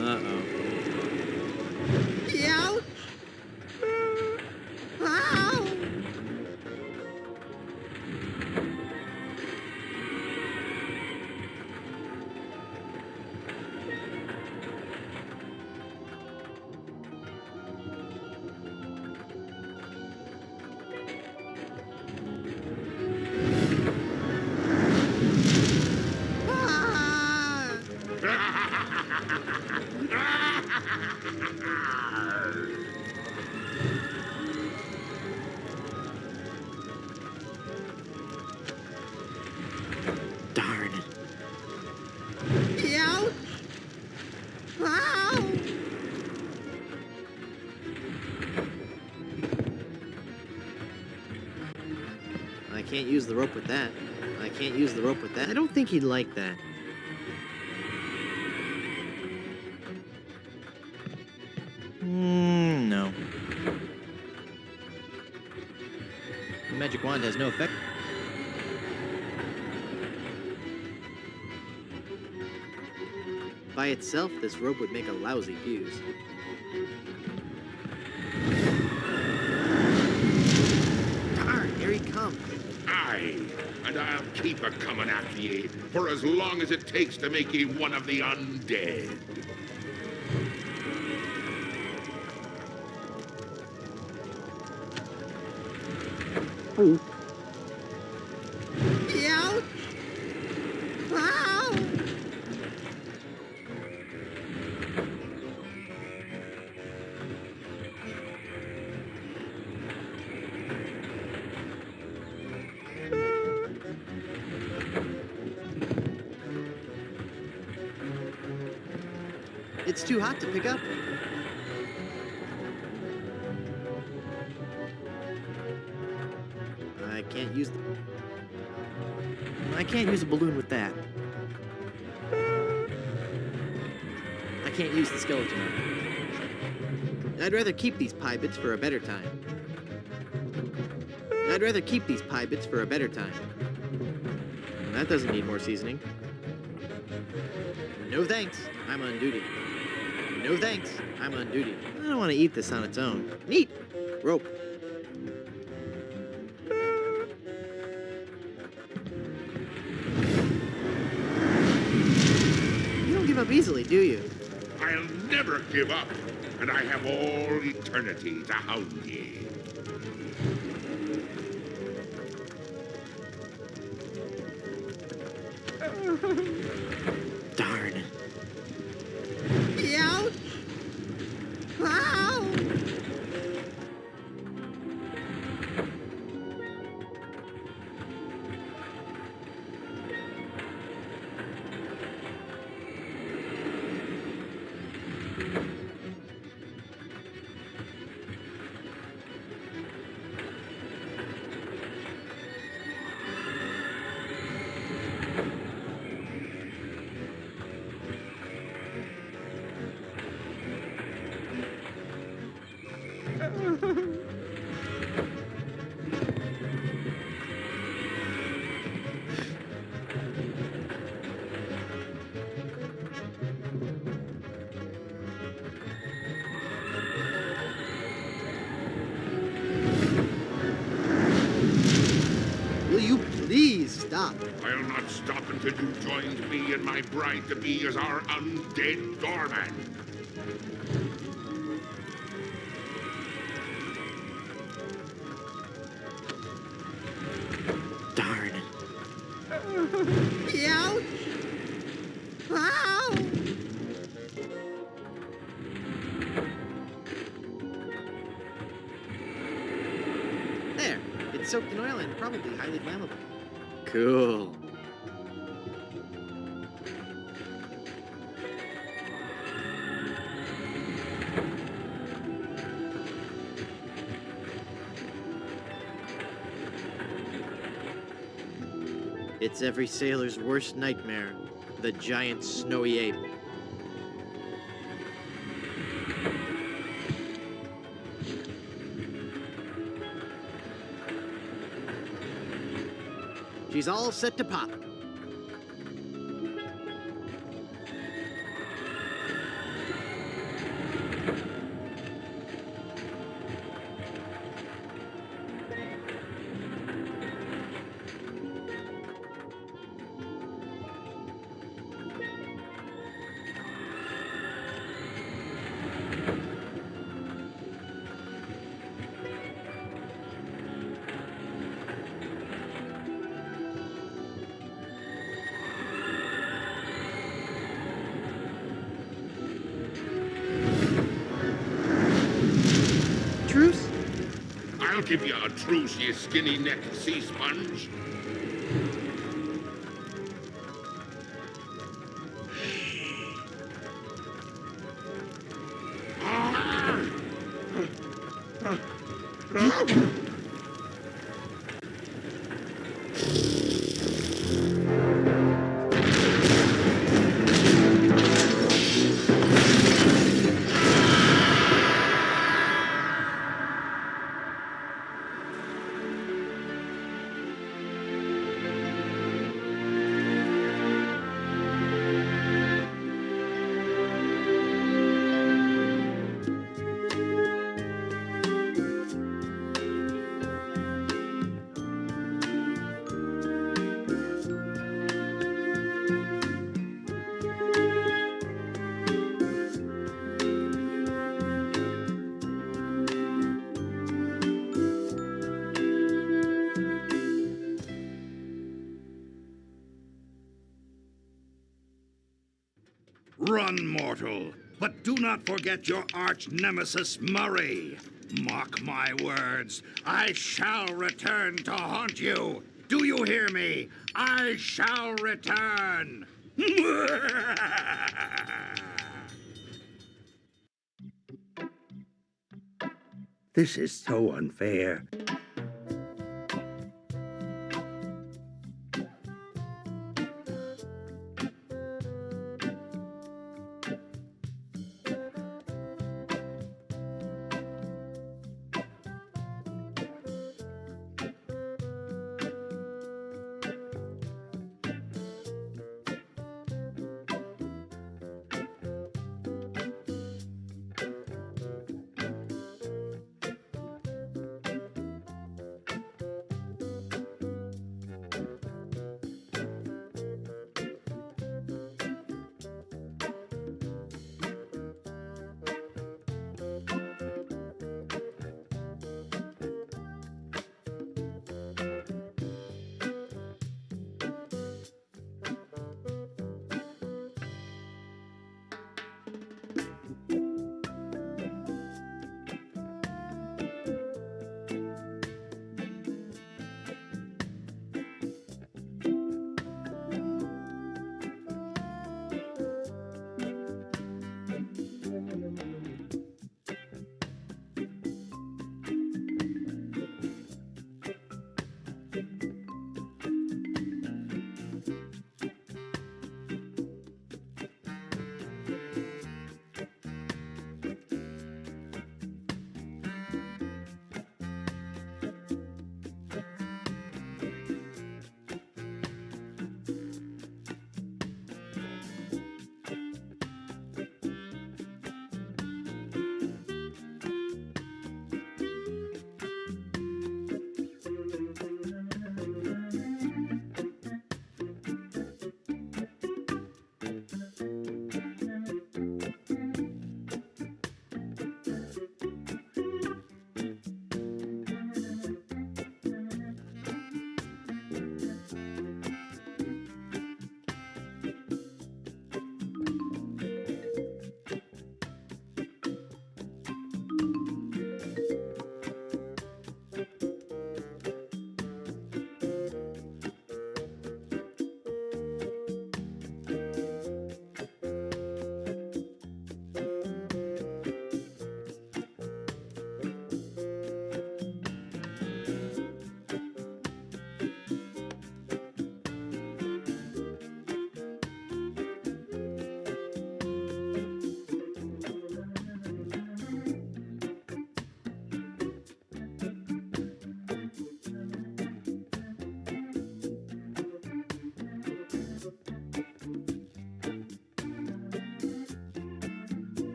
Uh-oh. Ouch! Ow! Darn. Ouch! Ow! I can't use the rope with that. I can't use the rope with that. I don't think he'd like that. No. The magic wand has no effect. By itself, this rope would make a lousy fuse. Darn, here he comes. Aye, and I'll keep a coming after ye for as long as it takes to make ye one of the undead. Ouch! Ow! It's too hot to pick up. I can't use a balloon with that. I can't use the skeleton arm. I'd rather keep these pie bits for a better time. I'd rather keep these pie bits for a better time. That doesn't need more seasoning. No thanks, I'm on duty. No thanks, I'm on duty. I don't want to eat this on its own. Neat! Rope. You don't give up easily, do you? I'll never give up, and I have all eternity to hound ye. Darn. Ouch! Ow! Will you please stop? I'll not stop until you joined me and my bride-to-be as our undead doorman. Darn. Ouch! Ow! There. It's soaked in oil and probably highly flammable. Cool. It's every sailor's worst nightmare, the giant snowy ape. She's all set to pop. Truce? I'll give you a truce, you skinny-necked sea sponge. Run, mortal, but do not forget your arch nemesis Murray. Mark my words, I shall return to haunt you. Do you hear me? I shall return. This is so unfair.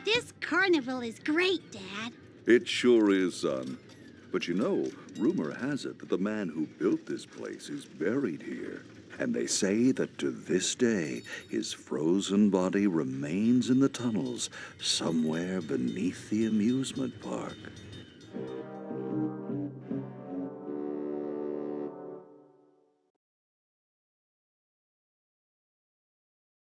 This carnival is great, Dad. It sure is, son. But you know, rumor has it that the man who built this place is buried here. And they say that to this day, his frozen body remains in the tunnels somewhere beneath the amusement park.